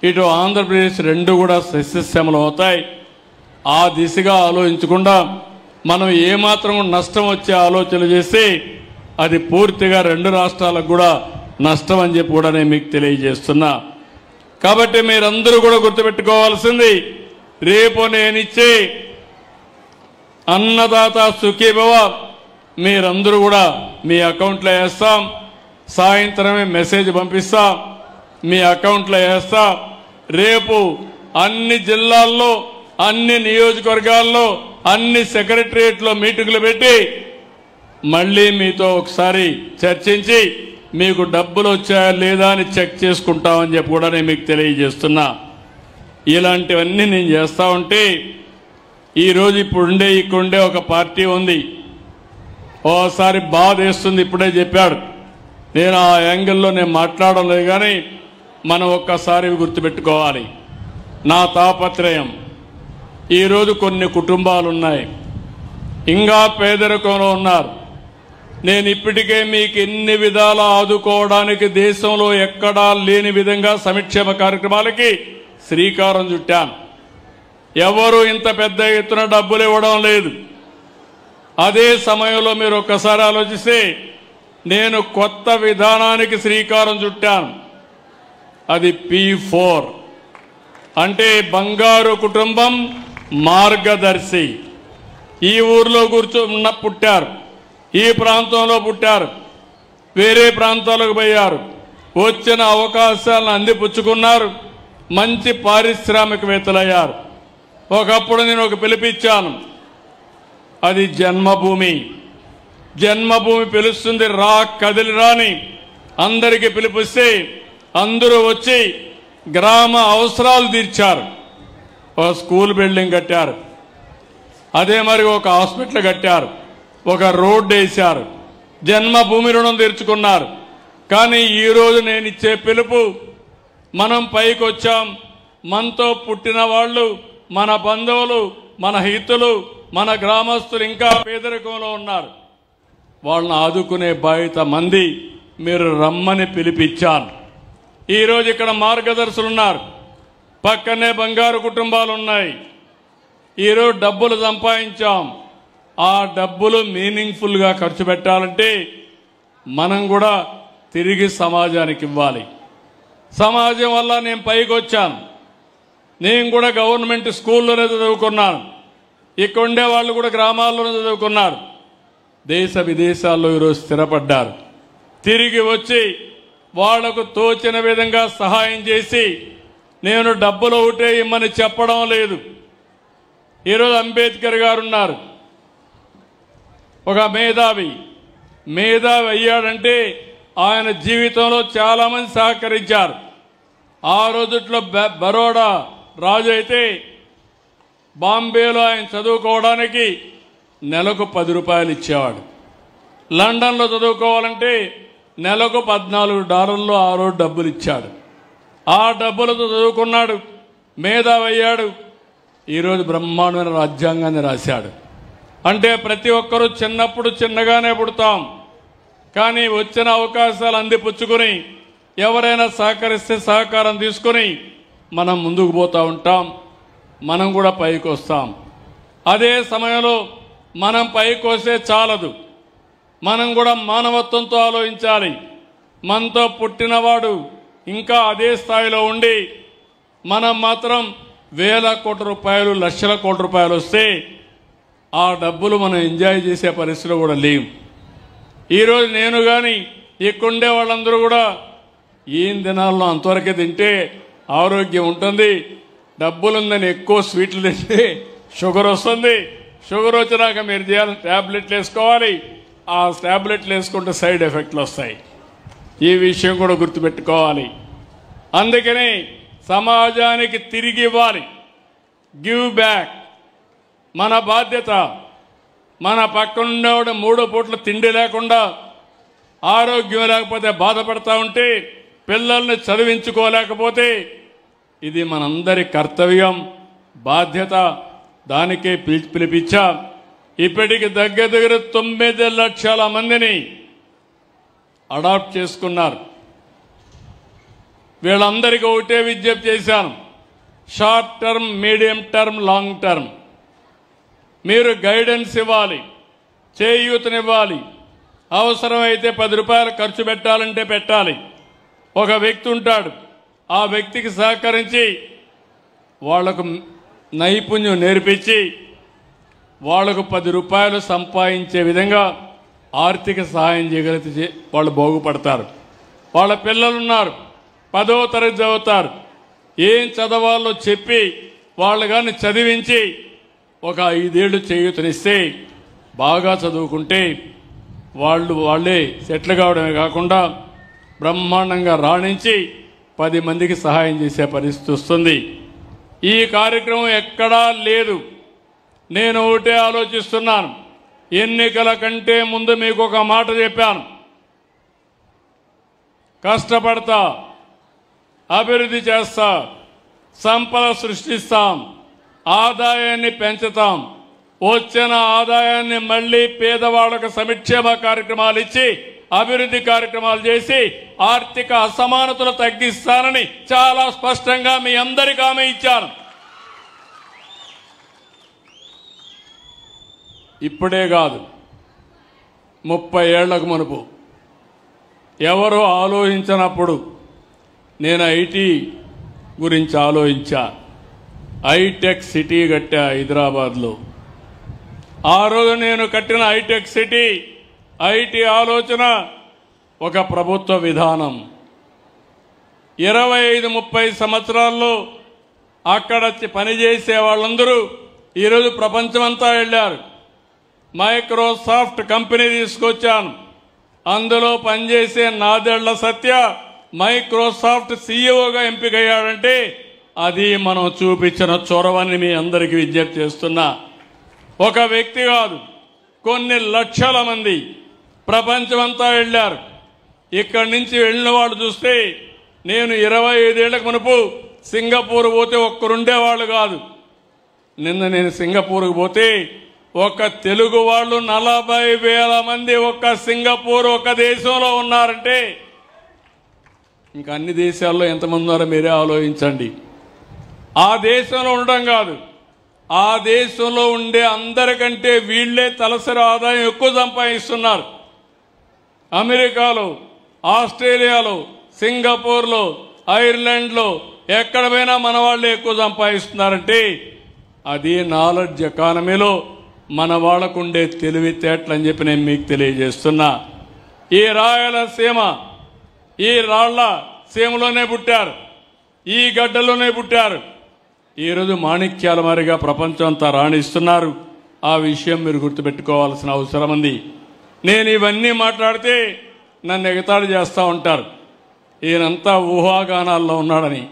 ఇటు ఆంధ్రప్రదేశ్ 2 కూడా సస్యశ్యామలం అవుతాయి. ఆ దిశగా ఆలోచించకుండా మనం ఏమాత్రం నష్టం వచ్చే ఆలోచనలు చేస్తే అది పూర్తిగా 2 రాష్ట్రాలకు కూడా నష్టం అని చెప్పి కూడా నేను మీకు తెలియజేస్తున్నా. కాబట్టి మీరందరూ కూడా గుర్తుపెట్టుకోవాల్సింది, రేపు నేనిచ్చే అన్నదాత సుఖీభవ మీరందరూ కూడా మీ అకౌంట్లో వేస్తాం. సాయంత్రమే మెసేజ్ పంపిస్తాం, మీ అకౌంట్లో వేస్తాం. రేపు అన్ని జిల్లాల్లో, అన్ని నియోజకవర్గాల్లో, అన్ని సెక్రటరియట్లో మీటింగులు పెట్టి మళ్ళీ మీతో ఒకసారి చర్చించి మీకు డబ్బులు వచ్చాయా లేదా అని చెక్ చేసుకుంటామని చెప్పి కూడా నేను మీకు తెలియజేస్తున్నా. ఇలాంటివన్నీ నేను చేస్తా ఉంటే ఈరోజు ఇక్కడుండే ఒక పార్టీ ఉంది. ఓసారి బాధ వేస్తుంది. ఇప్పుడే చెప్పాడు, నేను ఆ యాంగిల్లో నేను మాట్లాడడం లేదు. కానీ మనం ఒక్కసారి గుర్తుపెట్టుకోవాలి. నా తాపత్రయం, ఈరోజు కొన్ని కుటుంబాలు ఉన్నాయి, ఇంకా పేదరికంలో ఉన్నారు. నేను ఇప్పటికే మీకు ఎన్ని విధాలా ఆదుకోవడానికి దేశంలో ఎక్కడా లేని విధంగా సంక్షేమ కార్యక్రమాలకి శ్రీకారం చుట్టాను. ఎవరు ఇంత పెద్ద ఎత్తున డబ్బులు ఇవ్వడం లేదు. అదే సమయంలో మీరు ఒక్కసారి ఆలోచిస్తే నేను కొత్త విధానానికి శ్రీకారం చుట్టాను. అది P4 అంటే బంగారు కుటుంబం మార్గదర్శి. ఈ ఊర్లో పుట్టారు, ఈ ప్రాంతంలో పుట్టారు, వేరే ప్రాంతాలకు పోయారు, వచ్చిన అవకాశాలను అందిపుచ్చుకున్నారు, మంచి పారిశ్రామికవేత్తలయ్యారు. ఒకప్పుడు నేను ఒక పిలిపిచ్చాను, అది జన్మభూమి. జన్మభూమి పిలుస్తుంది, రా కదిలి రాని అందరికీ పిలిపిస్తే అందరూ వచ్చి గ్రామ అవసరాలు తీర్చారు. ఒక స్కూల్ బిల్డింగ్ కట్టారు, అదే మరి ఒక హాస్పిటల్ కట్టారు, ఒక రోడ్డు వేశారు, జన్మభూమి రుణం తీర్చుకున్నారు. కానీ ఈరోజు నేను ఇచ్చే పిలుపు, మనం పైకి వచ్చాం, మనతో పుట్టిన వాళ్ళు, మన బంధువులు, మన హితులు, మన గ్రామస్తులు ఇంకా పేదరికంలో ఉన్నారు. వాళ్ళని ఆదుకునే బాధ్యత మంది. మీరు రమ్మని పిలిపించాను. ఈరోజు ఇక్కడ మార్గదర్శులు ఉన్నారు, పక్కనే బంగారు కుటుంబాలు ఉన్నాయి. ఈరోజు డబ్బులు సంపాదించాం. ఆ డబ్బులు మీనింగ్ఫుల్గా ఖర్చు పెట్టాలంటే మనం కూడా తిరిగి సమాజానికి ఇవ్వాలి. సమాజం వల్ల నేను పైకి వచ్చాను. నేను కూడా గవర్నమెంట్ స్కూల్లోనే చదువుకున్నాను. ఇక్కడ ఉండే వాళ్ళు కూడా గ్రామాల్లోనే చదువుకున్నారు. దేశ విదేశాల్లో ఈరోజు స్థిరపడ్డారు. తిరిగి వచ్చి వాళ్లకు తోచిన విధంగా సహాయం చేసి, నేను డబ్బులు ఒకటే ఇమ్మని చెప్పడం లేదు. ఈరోజు అంబేద్కర్ గారు ఉన్నారు, ఒక మేధావి అయ్యాడంటే ఆయన జీవితంలో చాలా మంది సహకరించారు. ఆ రోజుట్లో బరోడా రాజు అయితే బాంబేలో ఆయన చదువుకోవడానికి నెలకు 10 రూపాయలు ఇచ్చేవాడు. లండన్లో చదువుకోవాలంటే నెలకు $14 ఆ రోజు డబ్బులు ఇచ్చాడు. ఆ డబ్బులతో చదువుకున్నాడు, మేధావి అయ్యాడు. ఈరోజు బ్రహ్మాండమైన రాజ్యాంగాన్ని రాశాడు. అంటే ప్రతి ఒక్కరూ చిన్నప్పుడు చిన్నగానే పుడతాం, కానీ వచ్చిన అవకాశాలు అందిపుచ్చుకుని ఎవరైనా సహకరిస్తే సహకారం తీసుకుని మనం ముందుకు పోతూ ఉంటాం. మనం కూడా పైకి వస్తాం. అదే సమయంలో మనం పైకి వస్తే చాలదు, మనం కూడా మానవత్వంతో ఆలోచించాలి. మనతో పుట్టినవాడు ఇంకా అదే స్థాయిలో ఉండి మనం మాత్రం వేల కోట్ల రూపాయలు, లక్షల కోట్ల రూపాయలు వస్తే ఆ డబ్బులు మనం ఎంజాయ్ చేసే పరిస్థితిలో కూడా లేవు. ఈరోజు నేను కానీ ఇక్కడుండే వాళ్ళందరూ కూడా ఈయన దినాల్లో అంతవరకే తింటే ఆరోగ్యం ఉంటుంది, డబ్బులుందని ఎక్కువ స్వీట్లు తింటే షుగర్ వస్తుంది, షుగర్ వచ్చినాక మీరు చేయాలని ట్యాబ్లెట్లు వేసుకోవాలి, ఆ ట్యాబ్లెట్లు వేసుకుంటే సైడ్ ఎఫెక్ట్లు వస్తాయి. ఈ విషయం కూడా గుర్తుపెట్టుకోవాలి. అందుకని సమాజానికి తిరిగి ఇవ్వాలి, గివ్ బ్యాక్ మన బాధ్యత. మన పక్కనుండేవాడు 3 పూట్ల తిండి లేకుండా ఆరోగ్యం లేకపోతే బాధపడతా ఉంటే, పిల్లల్ని చదివించుకోలేకపోతే ఇది మనందరి కర్తవ్యం, బాధ్యత. దానికే పిలిపించా. ఇప్పటికి దగ్గర 9 లక్షల మందిని అడాప్ట్ చేసుకున్నారు. వీళ్ళందరికీ ఒకటే విజ్ఞప్తి చేశాను, short term, medium term, long term మీరు గైడెన్స్ ఇవ్వాలి, చేయూతనివ్వాలి. అవసరమైతే 10 రూపాయలు ఖర్చు పెట్టాలంటే పెట్టాలి. ఒక వ్యక్తి ఉంటాడు, ఆ వ్యక్తికి సహకరించి వాళ్లకు నైపుణ్యం నేర్పించి వాళ్లకు 10 రూపాయలు సంపాదించే విధంగా ఆర్థిక సహాయం చేయగలిగితే వాళ్ళు బాగుపడతారు. వాళ్ళ పిల్లలున్నారు, 10వ తరగతి చదువుతారు, ఏం చదవాలో చెప్పి వాళ్ళు కానీ చదివించి ఒక 5 ఏళ్ళు చేయూతనిస్తే బాగా చదువుకుంటే వాళ్ళే సెటిల్ కావడమే కాకుండా బ్రహ్మాండంగా రాణించి 10 మందికి సహాయం చేసే పరిస్థితి వస్తుంది. ఈ కార్యక్రమం ఎక్కడా లేదు. నేను ఒకటే ఆలోచిస్తున్నాను, ఎన్నికల కంటే ముందు మీకు ఒక మాట చెప్పాను, కష్టపడతా, అభివృద్ధి చేస్తా, సంపద సృష్టిస్తాం, ఆదాయాన్ని పెంచుతాం, వచ్చిన ఆదాయాన్ని మళ్లీ పేదవాళ్లకు సంక్షేమ కార్యక్రమాలు ఇచ్చి అభివృద్ధి కార్యక్రమాలు చేసి ఆర్థిక అసమానతలు తగ్గిస్తానని చాలా స్పష్టంగా మీ అందరికీ హామీ ఇచ్చాను. ఇప్పుడే కాదు, 30 ఏళ్లకు మునుపు ఎవరో ఆలోచించినప్పుడు నేను ఐటీ గురించి ఆలోచించా. హైటెక్ సిటీ కట్టా హైదరాబాద్లో. ఆ రోజు నేను కట్టిన హైటెక్ సిటీ, ఐటీ ఆలోచన ఒక ప్రభుత్వ విధానం. 25-30 సంవత్సరాల్లో అక్కడ పనిచేసే వాళ్ళందరూ ఈరోజు ప్రపంచమంతా వెళ్ళారు. మైక్రోసాఫ్ట్ కంపెనీ తీసుకొచ్చాను, అందులో పనిచేసే నాదెళ్ల సత్య మైక్రోసాఫ్ట్ సీఈఓగా ఎంపికయ్యాడంటే అది మనం చూపించిన చొరవని మీ అందరికీ విజ్ఞప్తి చేస్తున్నా. ఒక వ్యక్తి కాదు, కొన్ని లక్షల మంది ప్రపంచమంతా వెళ్ళారు. ఇక్కడి నుంచి వెళ్ళిన వాళ్ళు చూస్తే నేను 25 ఏళ్లకు మునుపు సింగపూర్ పోతే ఒక్కరుండేవాళ్ళు కాదు. నిన్న నేను సింగపూర్కు పోతే ఒక తెలుగు వాళ్ళు 40,000 మంది ఒక్క సింగపూర్ ఒక దేశంలో ఉన్నారంటే ఇంకా అన్ని దేశాల్లో ఎంతమంది ఉన్నారో మీరే ఆలోచించండి. ఆ దేశంలో ఉండడం కాదు, ఆ దేశంలో ఉండే అందరికంటే వీళ్లే తలసరి ఆదాయం ఎక్కువ సంపాదిస్తున్నారు. అమెరికాలో, ఆస్ట్రేలియాలో, సింగపూర్లో, ఐర్లాండ్లో ఎక్కడ పోయినా మన వాళ్ళే ఎక్కువ సంపాదిస్తున్నారంటే అది నాలెడ్జ్ ఎకానమీలో మన వాళ్ళకుండే తెలివితేటలని చెప్పి నేను మీకు తెలియజేస్తున్నా. ఈ రాయలసీమ ఈ రాళ్ల సీమలోనే పుట్టారు, ఈ గడ్డలోనే పుట్టారు. ఈరోజు మాణిక్యాల మారిగా ప్రపంచం అంతా రాణిస్తున్నారు. ఆ విషయం మీరు గుర్తుపెట్టుకోవాల్సిన అవసరం ఉంది. నేను ఇవన్నీ మాట్లాడితే నన్ను ఎగతాళి చేస్తూ ఉంటారు, ఈయనంతా ఊహాగానాల్లో ఉన్నాడని.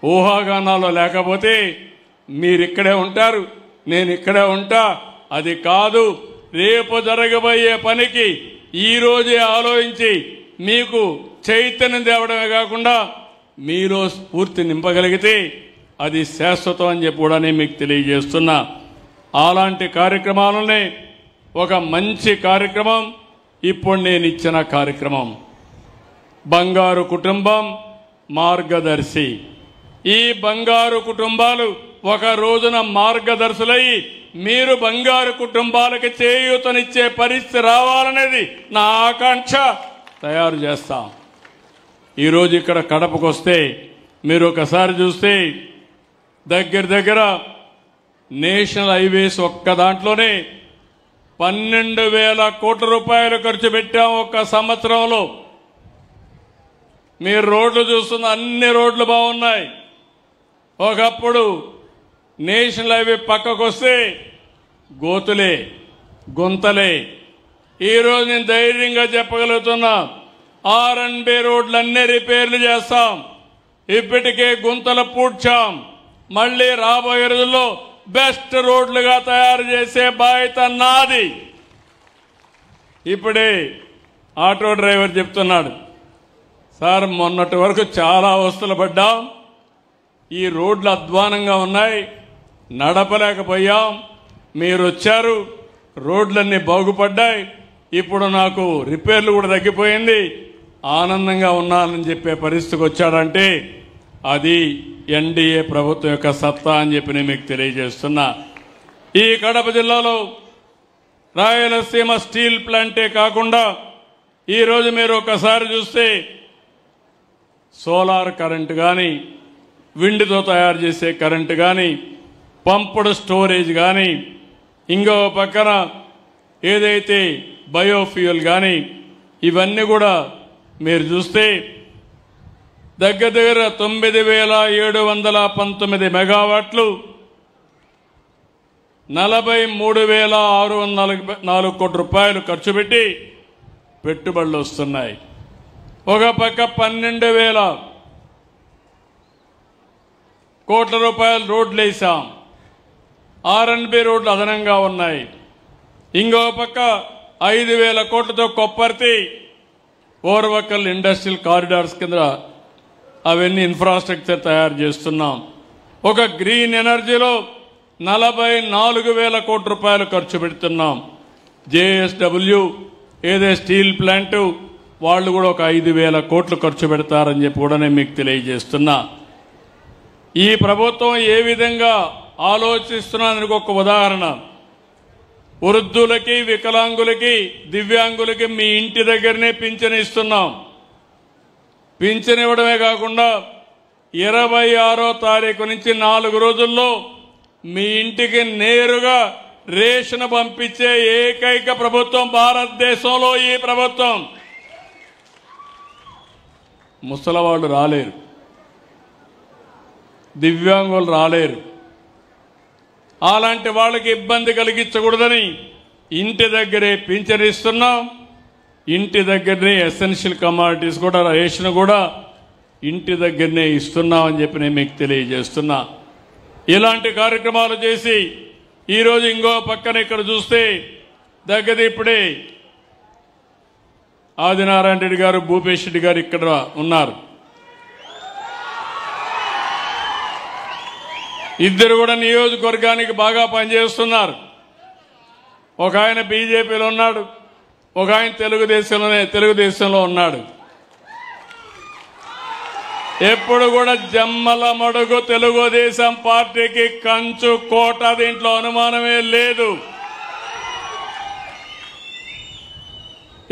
ఊహాగానాల్లో లేకపోతే మీరిక్కడే ఉంటారు, నేను ఇక్కడే ఉంటా. అది కాదు, రేపు జరగబోయే పనికి ఈరోజే ఆలోచించి మీకు చైతన్యం తేవడమే కాకుండా మీలో స్ఫూర్తి నింపగలిగితే అది శాశ్వతం అని చెప్పి కూడా నేను మీకు తెలియజేస్తున్నా. అలాంటి కార్యక్రమాలనే ఒక మంచి కార్యక్రమం ఇప్పుడు నేను ఇచ్చిన కార్యక్రమం బంగారు కుటుంబం మార్గదర్శి. ఈ బంగారు కుటుంబాలు ఒక రోజున మార్గదర్శులై మీరు బంగారు కుటుంబాలకు చేయూతనిచ్చే పరిస్థితి రావాలనేది నా ఆకాంక్ష. తయారు చేస్తాం. ఈరోజు ఇక్కడ కడపకు వస్తే మీరు ఒకసారి చూస్తే దగ్గర నేషనల్ హైవేస్ ఒక్క దాంట్లోనే 12,000 కోట్ల రూపాయలు ఖర్చు పెట్టాం ఒక్క సంవత్సరంలో. మీరు రోడ్లు చూస్తున్న అన్ని రోడ్లు బాగున్నాయి. ఒకప్పుడు నేషనల్ హైవే పక్కకు వస్తే గోతులే, గుంతలే. ఈరోజు నేను ధైర్యంగా చెప్పగలుగుతున్నా, R&B రోడ్లన్నీ రిపేర్లు చేస్తాం. ఇప్పటికే గుంతలు పూడ్చాం. మళ్ళీ రాబోయే రోజుల్లో బెస్ట్ రోడ్లుగా తయారు చేసే బాధ్యత నాది. ఇప్పుడే ఆటో డ్రైవర్ చెప్తున్నాడు, సార్ మొన్నటి వరకు చాలా అవస్థలు పడ్డాం, ఈ రోడ్లు అధ్వానంగా ఉన్నాయి, నడపలేకపోయాం, మీరు వచ్చారు, రోడ్లన్నీ బాగుపడ్డాయి, ఇప్పుడు నాకు రిపేర్లు కూడా తగ్గిపోయింది, ఆనందంగా ఉన్నానని చెప్పే పరిస్థితికి వచ్చాడంటే అది ఎన్డీఏ ప్రభుత్వం యొక్క సత్తా అని చెప్పి నేను మీకు తెలియజేస్తున్నా. ఈ కడప జిల్లాలో రాయలసీమ స్టీల్ ప్లాంటే కాకుండా ఈరోజు మీరు ఒకసారి చూస్తే సోలార్ కరెంటు కానీ, విండ్తో తయారు చేసే కరెంటు కానీ, పంపుడు స్టోరేజ్ కానీ, ఇంకో పక్కన ఏదైతే బయోఫ్యూయల్ కానీ, ఇవన్నీ కూడా మీరు చూస్తే దగ్గర దగ్గర 9,719 మెగావాట్లు, 43,604 కోట్ల రూపాయలు ఖర్చు పెట్టి పెట్టుబడులు వస్తున్నాయి. ఒక పక్క 12,000 కోట్ల రూపాయలు రోడ్లు వేసాం. R&B రోడ్లు అదనంగా ఉన్నాయి. ఇంకో పక్క 5,000 కోట్లతో కొప్పర్తి ఓర్వకల్ ఇండస్ట్రియల్ కారిడార్స్ కింద అవన్నీ ఇన్ఫ్రాస్ట్రక్చర్ తయారు చేస్తున్నాం. ఒక గ్రీన్ ఎనర్జీలో 44,000 కోట్ల రూపాయలు ఖర్చు పెడుతున్నాం. JSW ఏదే స్టీల్ ప్లాంట్ వాళ్ళు కూడా ఒక 5,000 కోట్లు ఖర్చు పెడతారని చెప్పి కూడా నేను మీకు తెలియజేస్తున్నా. ఈ ప్రభుత్వం ఏ విధంగా ఆలోచిస్తున్నదానికి ఒక ఉదాహరణ, వృద్ధులకి, వికలాంగులకి, దివ్యాంగులకి మీ ఇంటి దగ్గరనే పింఛన్ ఇస్తున్నాం. పింఛన్ ఇవ్వడమే కాకుండా 26వ తారీఖు నుంచి 4 రోజుల్లో మీ ఇంటికి నేరుగా రేషన్ పంపించే ఏకైక ప్రభుత్వం భారతదేశంలో ఈ ప్రభుత్వం. ముసలవాళ్ళు రాలేరు, దివ్యాంగులు రాలేరు. అలాంటి వాళ్ళకి ఇబ్బంది కలిగించకూడదని ఇంటి దగ్గరే పింఛన్ ఇస్తున్నాం. ఇంటి దగ్గరనే ఎసెన్షియల్ కమాడిటీస్ కూడా, రేషన్ కూడా ఇంటి దగ్గరనే ఇస్తున్నామని చెప్పి నేను మీకు తెలియజేస్తున్నా. ఇలాంటి కార్యక్రమాలు చేసి ఈరోజు ఇంకో పక్కన ఇక్కడ చూస్తే దగ్గర ఇప్పుడే ఆదినారాయణ రెడ్డి గారు, భూపేష్ రెడ్డి గారు ఇక్కడ ఉన్నారు. ఇద్దరు కూడా నియోజకవర్గానికి బాగా పనిచేస్తున్నారు. ఒక ఆయన బీజేపీలో ఉన్నాడు, ఒక ఆయన తెలుగుదేశంలో ఉన్నాడు. ఎప్పుడు కూడా జమ్మల మడుగు తెలుగుదేశం పార్టీకి కంచు కోట, దీంట్లో అనుమానమే లేదు.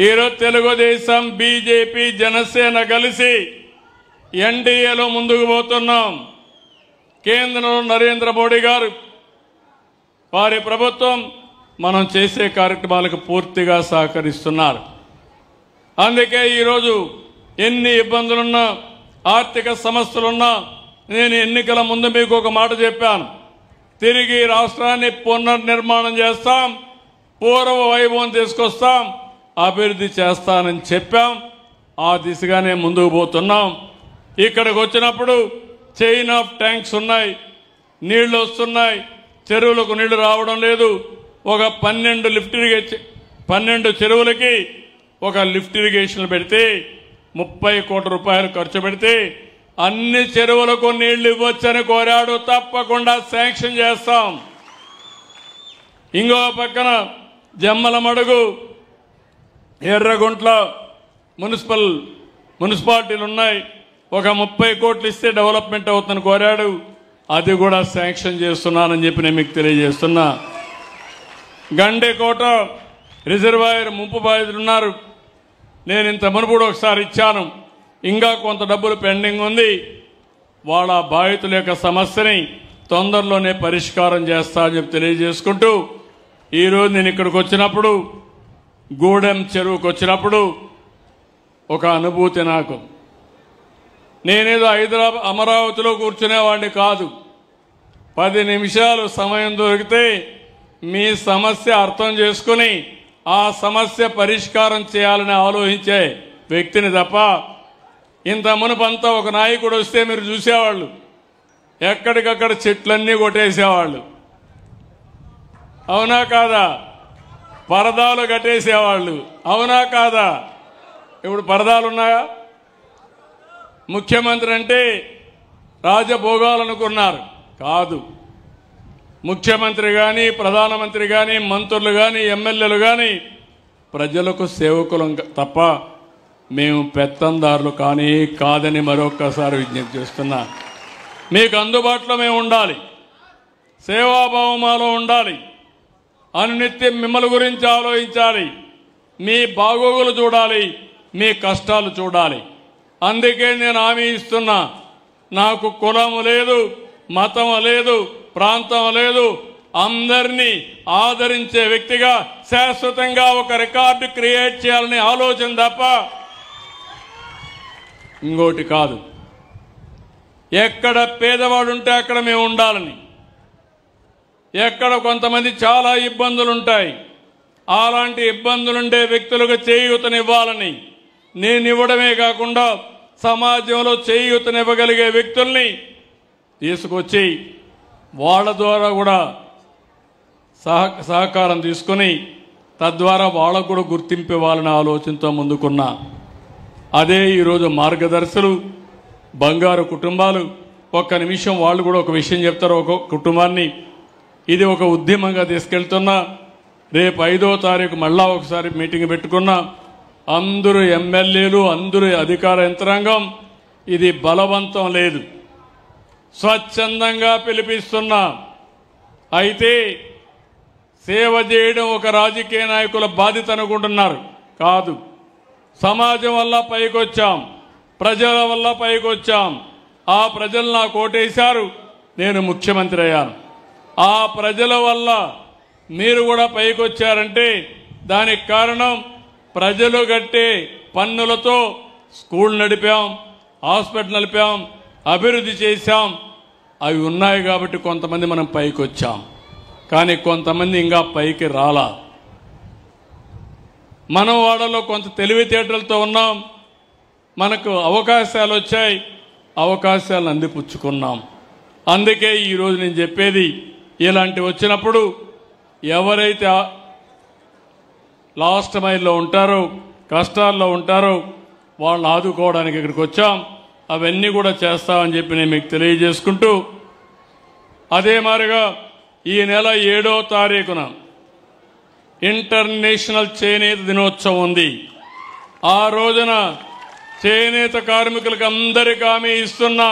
ఈరోజు తెలుగుదేశం, బీజేపీ, జనసేన కలిసి ఎన్డీఏలో ముందుకు పోతున్నాం. కేంద్రంలో నరేంద్ర మోడీ గారు, వారి ప్రభుత్వం మనం చేసే కార్యక్రమాలకు పూర్తిగా సహకరిస్తున్నారు. అందుకే ఈరోజు ఎన్ని ఇబ్బందులున్నా, ఆర్థిక సమస్యలున్నా, నేను ఎన్నికల ముందు మీకు ఒక మాట చెప్పాను, తిరిగి రాష్ట్రాన్ని పునర్నిర్మాణం చేస్తాం, పూర్వ వైభవం తీసుకొస్తాం, అభివృద్ధి చేస్తానని చెప్పాం. ఆ దిశగానే ముందుకు పోతున్నాం. ఇక్కడికి వచ్చినప్పుడు చైన్ ఆఫ్ ట్యాంక్స్ ఉన్నాయి, నీళ్లు వస్తున్నాయి, చెరువులకు నీళ్లు రావడం లేదు. ఒక 12 చెరువులకి ఒక లిఫ్ట్ ఇరిగేషన్ పెడితే 30 కోట్ల రూపాయలు ఖర్చు పెడితే అన్ని చెరువులకు నీళ్లు ఇవ్వచ్చని కోరాడు. తప్పకుండా శాంక్షన్ చేస్తాం. ఇంకో పక్కన జమ్మల మడుగు, ఎర్రగుంట్ల మున్సిపాలిటీలు ఉన్నాయి, ఒక 30 కోట్లు ఇస్తే డెవలప్మెంట్ అవుతుందని కోరాడు. అది కూడా శాంక్షన్ చేస్తున్నానని చెప్పి నేను మీకు తెలియజేస్తున్నా. గండికోట రిజర్వాయర్ ముంపు బాధితులు ఉన్నారు. నేను ఇంత మునుపు ఒకసారి ఇచ్చాను, ఇంకా కొంత డబ్బులు పెండింగ్ ఉంది. వాళ్ళ బాధితుల యొక్క సమస్యని తొందరలోనే పరిష్కారం చేస్తా అని చెప్పి తెలియజేసుకుంటూ, ఈరోజు నేను ఇక్కడికి వచ్చినప్పుడు, గూడెం చెరువుకు వచ్చినప్పుడు ఒక అనుభూతి నాకు. నేనేదో హైదరాబాద్ అమరావతిలో కూర్చునేవాడిని కాదు. 10 నిమిషాలు సమయం దొరికితే మీ సమస్య అర్థం చేసుకుని ఆ సమస్య పరిష్కారం చేయాలని ఆలోచించే వ్యక్తిని తప్ప ఇంత మునుపంతా ఒక నాయకుడు వస్తే మీరు చూసేవాళ్ళు, ఎక్కడికక్కడ చెట్లన్నీ కొట్టేసేవాళ్ళు, అవునా కాదా? పరదాలు కట్టేసేవాళ్ళు, అవునా కాదా? ఇప్పుడు పరదాలు ఉన్నాయా? ముఖ్యమంత్రి అంటే రాజభోగాలనుకున్నారు, కాదు. ముఖ్యమంత్రి కానీ, ప్రధానమంత్రి కానీ, మంత్రులు కానీ, ఎమ్మెల్యేలు కానీ ప్రజలకు సేవకులం తప్ప మేము పెత్తందారులు కానీ కాదని మరొక్కసారి విజ్ఞప్తి చేస్తున్నా. మీకు అందుబాటులో మేము ఉండాలి, సేవాభావం మాలో ఉండాలి, అనునిత్యం మిమ్మల్ని గురించి ఆలోచించాలి, మీ బాగోగులు చూడాలి, మీ కష్టాలు చూడాలి. అందుకే నేను హామీ ఇస్తున్నా, నాకు కులము లేదు, మతం లేదు, ప్రాంతం లేదు, అందరినీ ఆదరించే వ్యక్తిగా శాశ్వతంగా ఒక రికార్డు క్రియేట్ చేయాలనే ఆలోచన తప్ప ఇంకోటి కాదు. ఎక్కడ పేదవాడు ఉంటే అక్కడ మేము ఉండాలని, ఎక్కడ కొంతమంది చాలా ఇబ్బందులు ఉంటాయి అలాంటి ఇబ్బందులుండే వ్యక్తులకు చేయూతనివ్వాలని, నేను ఇవ్వడమే కాకుండా సమాజంలో చేయూతనివ్వగలిగే వ్యక్తుల్ని తీసుకొచ్చి వాళ్ళ ద్వారా కూడా సహకారం తీసుకుని తద్వారా వాళ్ళకు కూడా గుర్తింపు ఇవ్వాలనే ఆలోచనతో ముందుకున్నా. అదే ఈరోజు మార్గదర్శులు బంగారు కుటుంబాలు. ఒక్క నిమిషం వాళ్ళు కూడా ఒక విషయం చెప్తారు. ఒక కుటుంబాన్ని ఇది ఒక ఉద్యమంగా తీసుకెళ్తున్నా. రేపు 5వ తారీఖు మళ్ళా ఒకసారి మీటింగ్ పెట్టుకున్నా. అందరూ ఎమ్మెల్యేలు, అందరూ అధికార యంత్రాంగం, ఇది బలవంతం లేదు, స్వచ్ఛందంగా పిలిపిస్తున్నా. అయితే సేవ చేయడం ఒక రాజకీయ నాయకుల బాధ్యత అనుకుంటున్నారు, కాదు. సమాజం వల్ల పైకొచ్చాం, ప్రజల వల్ల పైకొచ్చాం. ఆ ప్రజలు నాకు ఓటేశారు, నేను ముఖ్యమంత్రి అయ్యాను. ఆ ప్రజల వల్ల మీరు కూడా పైకొచ్చారంటే దానికి కారణం ప్రజలు కట్టే పన్నులతో స్కూల్ నడిపాం, హాస్పిటల్ నడిపాం, అభివృద్ధి చేశాం. అవి ఉన్నాయి కాబట్టి కొంతమంది మనం పైకి వచ్చాం, కానీ కొంతమంది ఇంకా పైకి రాలా. మనం వాళ్ళలో కొంత తెలివితేటలతో ఉన్నాం, మనకు అవకాశాలు వచ్చాయి, అవకాశాలను అందిపుచ్చుకున్నాం. అందుకే ఈరోజు నేను చెప్పేది, ఇలాంటివి వచ్చినప్పుడు ఎవరైతే లాస్ట్ మైల్లో ఉంటారో, కష్టాల్లో ఉంటారో వాళ్ళని ఆదుకోవడానికి ఇక్కడికి వచ్చాం. అవన్నీ కూడా చేస్తామని చెప్పి నేను మీకు తెలియజేసుకుంటూ, అదే మాదిరిగా ఈ నెల 7వ తారీఖున ఇంటర్నేషనల్ చేనేత దినోత్సవం ఉంది. ఆ రోజున చేనేత కార్మికులకు అందరికీ హామీ ఇస్తున్నా,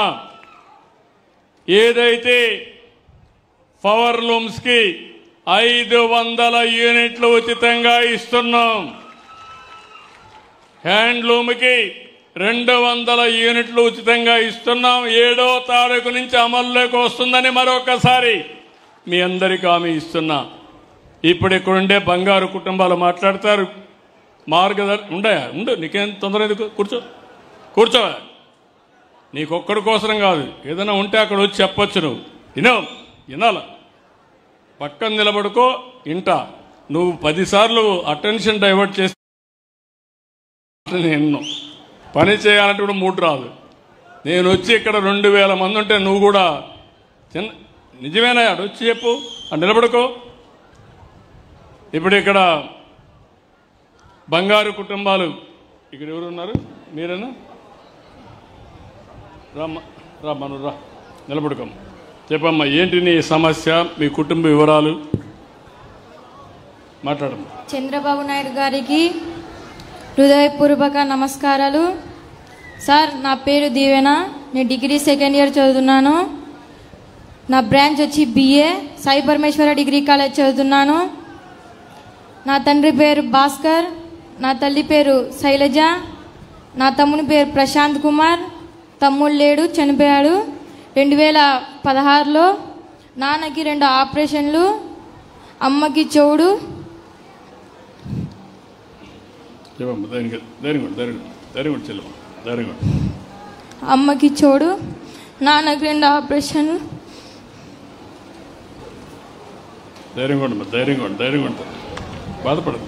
ఏదైతే పవర్ లూమ్స్కి 500 యూనిట్లు ఉచితంగా ఇస్తున్నాం, హ్యాండ్లూమ్కి 200 యూనిట్లు ఉచితంగా ఇస్తున్నాం. 7వ తారీఖు నుంచి అమల్లోకి వస్తుందని మరొకసారి మీ అందరికీ హామీ ఇస్తున్నా. ఇప్పుడు ఇక్కడుండే బంగారు కుటుంబాలు మాట్లాడతారు. ఉండు, నీకేం తొందర ఎందుకు? కూర్చో. నీకొక్కడి కోసం కాదు, ఏదైనా ఉంటే అక్కడ వచ్చి చెప్పొచ్చు. నువ్వు వినాల, పక్కన నిలబడుకో, ఇంటా. నువ్వు 10 సార్లు అటెన్షన్ డైవర్ట్ చేసి నేను పని చేయాలంటే కూడా మూడు రాదు. నేను వచ్చి ఇక్కడ 2000 మంది ఉంటే నువ్వు కూడా నిజమేనా? అటు వచ్చి చెప్పు, అటు నిలబడుకో. ఇప్పుడు ఇక్కడ బంగారు కుటుంబాలు, ఇక్కడ ఎవరు ఉన్నారు? మీరేనా? రామ్మా, నువ్వు రా, నిలబడుకోమ్మ. చెప్పమ్మా, ఏంటి నీ సమస్య, మీ కుటుంబ వివరాలు మాట్లాడమ్మా. చంద్రబాబు నాయుడు గారికి హృదయపూర్వక నమస్కారాలు. సార్, నా పేరు దీవెన, నేను డిగ్రీ 2nd ఇయర్ చదువుతున్నాను. నా బ్రాంచ్ వచ్చి BA, సాయి పరమేశ్వర డిగ్రీ కాలేజ్ చదువుతున్నాను. నా తండ్రి పేరు భాస్కర్, నా తల్లి పేరు శైలజ, నా తమ్ముని పేరు ప్రశాంత్ కుమార్. తమ్ముడు లేడు, చనిపోయాడు. 2016లో నాన్నకి 2 ఆపరేషన్లు, అమ్మకి చెవుడు. అమ్మకి చోడు, నాన్నకి 2 ఆపరేషన్లు. ధైర్యంగా ఉండు, బాధపడదు,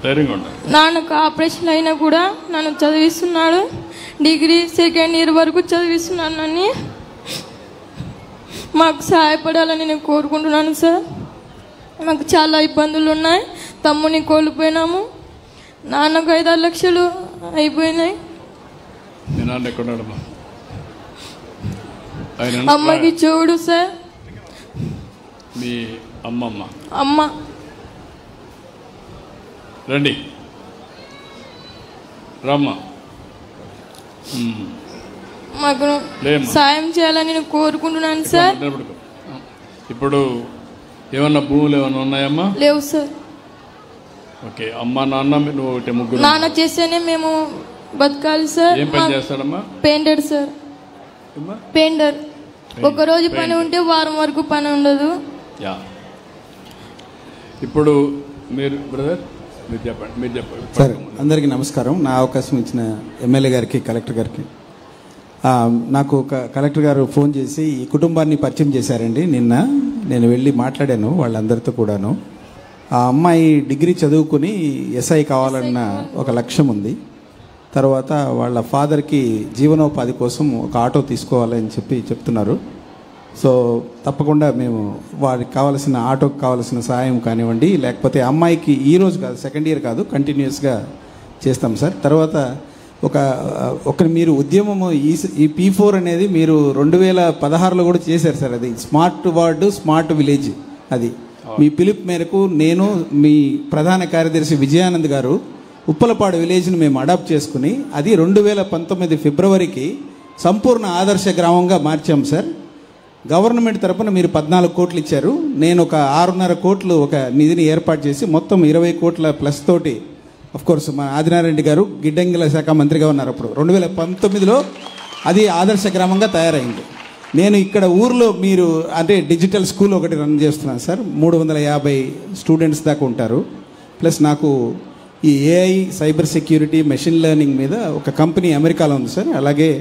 ధైర్యంగా ఉండు. నాన్నకు ఆపరేషన్ అయినా కూడా నన్ను చదివిస్తున్నాడు. డిగ్రీ 2nd ఇయర్ వరకు చదివిస్తున్నాను. నన్ను మాకు సహాయపడాలని నేను కోరుకుంటున్నాను సార్. మాకు చాలా ఇబ్బందులు ఉన్నాయి. తమ్ముని కోల్పోయినాము. నాన్నకు 5-6 లక్షలు అయిపోయినాయి. అమ్మకి చూడు సార్. మీ అమ్మ రండి, రమ్మా. మాకు సాయం చేయాలని నేను కోరుకుంటున్నాను సార్. ఇప్పుడు ఏమన్నా భూములు ఏమన్నా ఉన్నాయమ్మా? లేవు సార్. ఓకే, అమ్మ నాన్న నువ్వు ముగ్గురు. నాన్న చేస్తేనే మేము బతకాలి సార్. ఏం పని చేస్తాడమ్మా? Painter sir. పెయింటర్. ఒక రోజు పని ఉంటే వారం వరకు పని ఉండదు. ఇప్పుడు మీరు బ్రదర్ మీరు చెప్పండి. సార్ అందరికీ నమస్కారం. నా అవకాశం ఇచ్చిన ఎమ్మెల్యే గారికి, కలెక్టర్ గారికి. నాకు కలెక్టర్ గారు ఫోన్ చేసి ఈ కుటుంబాన్ని పరిచయం చేశారండి. నిన్న నేను వెళ్ళి మాట్లాడాను వాళ్ళందరితో కూడాను. ఆ అమ్మాయి డిగ్రీ చదువుకుని ఎస్ఐ కావాలన్న ఒక లక్ష్యం ఉంది. తర్వాత వాళ్ళ ఫాదర్కి జీవనోపాధి కోసం ఒక ఆటో తీసుకోవాలని చెప్తున్నారు. సో తప్పకుండా మేము వారికి కావాల్సిన ఆటోకి కావాల్సిన సహాయం కానివ్వండి, లేకపోతే అమ్మాయికి ఈరోజు కాదు, 2nd ఇయర్ కాదు, కంటిన్యూస్గా చేస్తాం సార్. తర్వాత ఒక మీరు ఉద్యమము ఈ P4 అనేది మీరు 2016లో కూడా చేశారు సార్. అది స్మార్ట్ వార్డు స్మార్ట్ విలేజ్. అది మీ పిలుపు మేరకు నేను, మీ ప్రధాన కార్యదర్శి విజయానంద్ గారు ఉప్పలపాడు విలేజ్ని మేము అడాప్ట్ చేసుకుని అది 2019 ఫిబ్రవరికి సంపూర్ణ ఆదర్శ గ్రామంగా మార్చాం సార్. గవర్నమెంట్ తరఫున మీరు 14 కోట్లు ఇచ్చారు. నేను ఒక 6.5 కోట్లు ఒక నిధిని ఏర్పాటు చేసి మొత్తం 20 కోట్ల ప్లస్ తోటి, కోర్స్ మా ఆదినారాయణ రెడ్డి గారు గిడ్డంగిల శాఖ మంత్రిగా ఉన్నారు. అప్పుడు 2019లో అది ఆదర్శ గ్రామంగా తయారైంది. నేను ఇక్కడ ఊర్లో మీరు అంటే డిజిటల్ స్కూల్ ఒకటి రన్ చేస్తున్నాను సార్. 350 స్టూడెంట్స్ దాకా ఉంటారు. ప్లస్ నాకు ఈ AI cyber security machine learning మీద ఒక కంపెనీ అమెరికాలో ఉంది సార్. అలాగే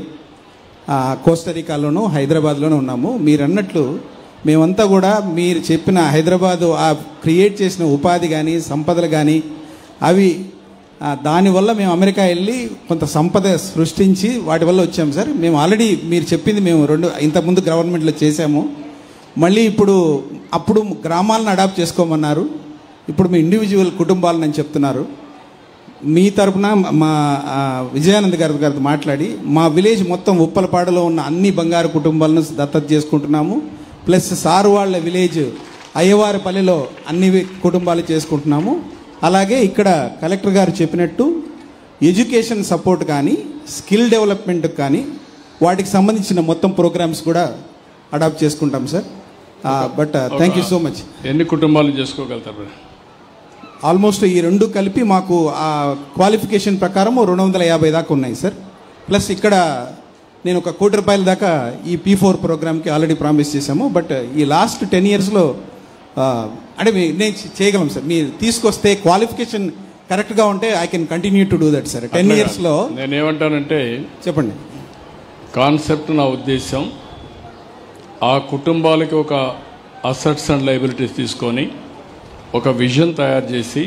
కోస్టరికాలోనూ హైదరాబాద్లోనూ ఉన్నాము. మీరు అన్నట్లు మేమంతా కూడా మీరు చెప్పిన హైదరాబాదు ఆ క్రియేట్ చేసిన ఉపాధి కానీ సంపదలు కానీ అవి దానివల్ల మేము అమెరికా వెళ్ళి కొంత సంపద సృష్టించి వాటి వల్ల వచ్చాము సార్. మేము ఆల్రెడీ మీరు చెప్పింది మేము ఇంతకుముందు గవర్నమెంట్లో చేశాము. మళ్ళీ అప్పుడు గ్రామాలను అడాప్ట్ చేసుకోమన్నారు. ఇప్పుడు మీ ఇండివిజువల్ కుటుంబాలను చెప్తున్నారు. మీ తరపున మా విజయానంద్ గారితో మాట్లాడి మా విలేజ్ మొత్తం ఉప్పలపాడులో ఉన్న అన్ని బంగారు కుటుంబాలను దత్తత చేసుకుంటున్నాము. ప్లస్ సారు వాళ్ళ విలేజ్ అయ్యవారిపల్లిలో అన్ని కుటుంబాలు చేసుకుంటున్నాము. అలాగే ఇక్కడ కలెక్టర్ గారు చెప్పినట్టు ఎడ్యుకేషన్ సపోర్ట్ కానీ స్కిల్ డెవలప్మెంట్ కానీ వాటికి సంబంధించిన మొత్తం ప్రోగ్రామ్స్ కూడా అడాప్ట్ చేసుకుంటాం sir. But thank you so much. ఎన్ని కుటుంబాలు చేసుకోగలుగుతారు? ఆల్మోస్ట్ ఈ రెండు కలిపి మాకు ఆ క్వాలిఫికేషన్ ప్రకారం 250 దాకా ఉన్నాయి సార్. ప్లస్ ఇక్కడ నేను ఒక 1 కోటి రూపాయల దాకా ఈ P4 ప్రోగ్రామ్కి ఆల్రెడీ ప్రామిస్ చేశాము. బట్ ఈ లాస్ట్ 10 ఇయర్స్లో అంటే నేను చేయగలం సార్. మీరు తీసుకొస్తే క్వాలిఫికేషన్ కరెక్ట్గా ఉంటే I can continue to do that sir. 10 ఇయర్స్లో నేనేమంటానంటే చెప్పండి. కాన్సెప్ట్ నా ఉద్దేశం ఆ కుటుంబాలకి ఒక అసెట్స్ అండ్ లయబిలిటీస్ తీసుకొని ఒక విజన్ తయారు చేసి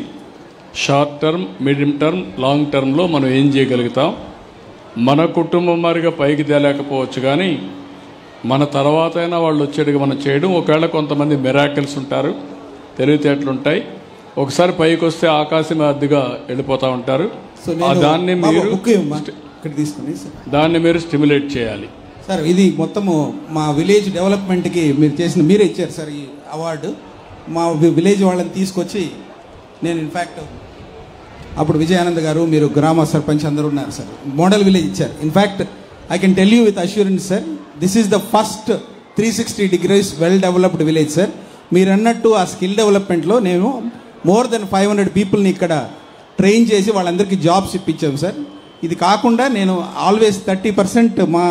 short term, medium term, long టర్మ్లో మనం ఏం చేయగలుగుతాం. మన కుటుంబం మరిగా పైకి తేలేకపోవచ్చు కానీ మన తర్వాత అయినా వాళ్ళు వచ్చేట్టుగా మనం చేయడం. ఒకవేళ కొంతమంది మిరాకిల్స్ ఉంటారు, తెలివితేటలు ఉంటాయి, ఒకసారి పైకి వస్తే ఆకాశం అద్దుగా వెళ్ళిపోతూ ఉంటారు. దాన్ని మీరు స్టిమ్యులేట్ చేయాలి సార్. ఇది మొత్తము మా విలేజ్ డెవలప్మెంట్కి మీరే ఇచ్చారు సార్ ఈ అవార్డు. మా విలేజ్ వాళ్ళని తీసుకొచ్చి నేను ఇన్ఫ్యాక్ట్ అప్పుడు విజయానంద్ గారు, మీరు గ్రామ సర్పంచ్ అందరూ ఉన్నారు సార్, మోడల్ విలేజ్ ఇచ్చారు. In fact I can tell you with assurance sir, this is the first 360 degrees well developed village sir. మీరు అన్నట్టు ఆ స్కిల్ డెవలప్మెంట్లో నేను మోర్ దెన్ 500 పీపుల్ని ఇక్కడ ట్రైన్ చేసి వాళ్ళందరికీ జాబ్స్ ఇప్పించాము సార్. ఇది కాకుండా నేను ఆల్వేస్ 30% మా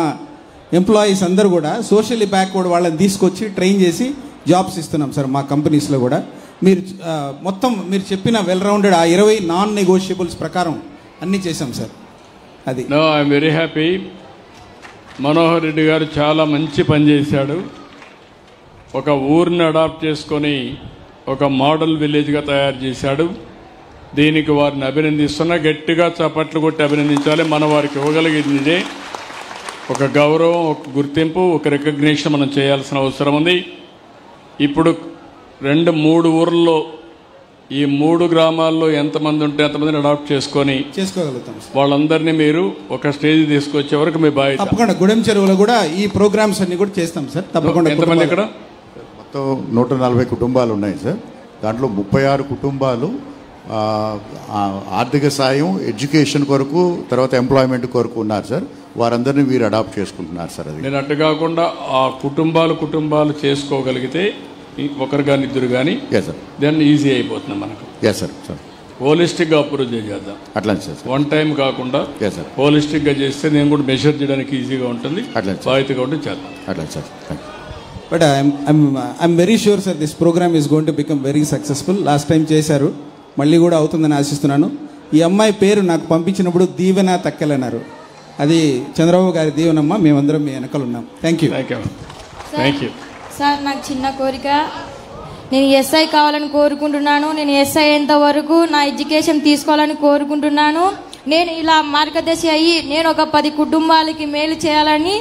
ఎంప్లాయీస్ అందరూ కూడా సోషల్లీ బ్యాక్వర్డ్ వాళ్ళని తీసుకొచ్చి ట్రైన్ చేసి జాబ్స్ ఇస్తున్నాం సార్ మా కంపెనీస్లో కూడా. మీరు మొత్తం మీరు చెప్పిన వెల్ రౌండెడ్ ఆ 20 నాన్ నెగోషియబుల్స్ ప్రకారం అన్నీ చేశాం సార్. అది I'm very happy. Manohar Reddy గారు చాలా మంచి పని చేశాడు. ఒక ఊరిని అడాప్ట్ చేసుకొని ఒక మోడల్ విలేజ్గా తయారు చేశాడు. దీనికి వారిని అభినందిస్తున్నా, గట్టిగా చప్పట్లు కొట్టి అభినందించాలి. మన వారికి ఇవ్వగలిగింది ఇదే. ఒక గౌరవం, ఒక గుర్తింపు, ఒక రికగ్నిషన్ మనం చేయాల్సిన అవసరం ఉంది. ఇప్పుడు 2-3 ఊర్లలో ఈ 3 గ్రామాల్లో ఎంతమంది ఉంటే ఎంతమందిని అడాప్ట్ చేసుకోగలుగుతాం. వాళ్ళందరినీ మీరు ఒక స్టేజ్ తీసుకొచ్చే వరకు మీ బాధ్యత. తప్పకుండా గూడెం చెరువులో కూడా ఈ ప్రోగ్రామ్స్ అన్ని కూడా చేస్తాం సార్. తప్పకుండా. ఎంతమంది ఇక్కడ? మొత్తం 140 కుటుంబాలు ఉన్నాయి సార్. దాంట్లో 36 కుటుంబాలు ఆర్థిక సాయం, ఎడ్యుకేషన్ కొరకు, తర్వాత ఎంప్లాయ్మెంట్ కొరకు ఉన్నారు సార్. వారందరినీ మీరు అడాప్ట్ చేసుకుంటున్నారు సార్. అది నేను అట్టు కాకుండా ఆ కుటుంబాలు చేసుకోగలిగితే ఒకరు కానీ ఇద్దరు కానీ దాన్ని ఈజీ అయిపోతుంది మనకు. సార్ హోలిస్టిక్గా అప్రోచ్ చేద్దాం. అట్లా సార్, వన్ టైం కాకుండా హోలిస్టిక్గా చేస్తే నేను కూడా మెషర్ చేయడానికి ఈజీగా ఉంటుంది, బాధ్యతగా ఉంటుంది, చేద్దాం. అట్లా sir. But I'm very sure sir this program is going to become very successful. Last time చేశారు, మళ్ళీ కూడా అవుతుందని ఆశిస్తున్నాను. ఈ అమ్మాయి పేరు నాకు పంపించినప్పుడు దీవెన తక్కెలన్నారు. అది చంద్రబాబు గారి దీవెనమ్మ. మేమందరం మీ వెనకాల ఉన్నాం. Thank you. సార్, నాకు చిన్న కోరిక, నేను ఎస్ఐ కావాలని కోరుకుంటున్నాను. నేను ఎస్ఐ అయ్యేంత వరకు నా ఎడ్యుకేషన్ తీసుకోవాలని కోరుకుంటున్నాను. నేను ఇలా మార్గదర్శి అయ్యి నేను ఒక 10 కుటుంబాలకి మేలు చేయాలని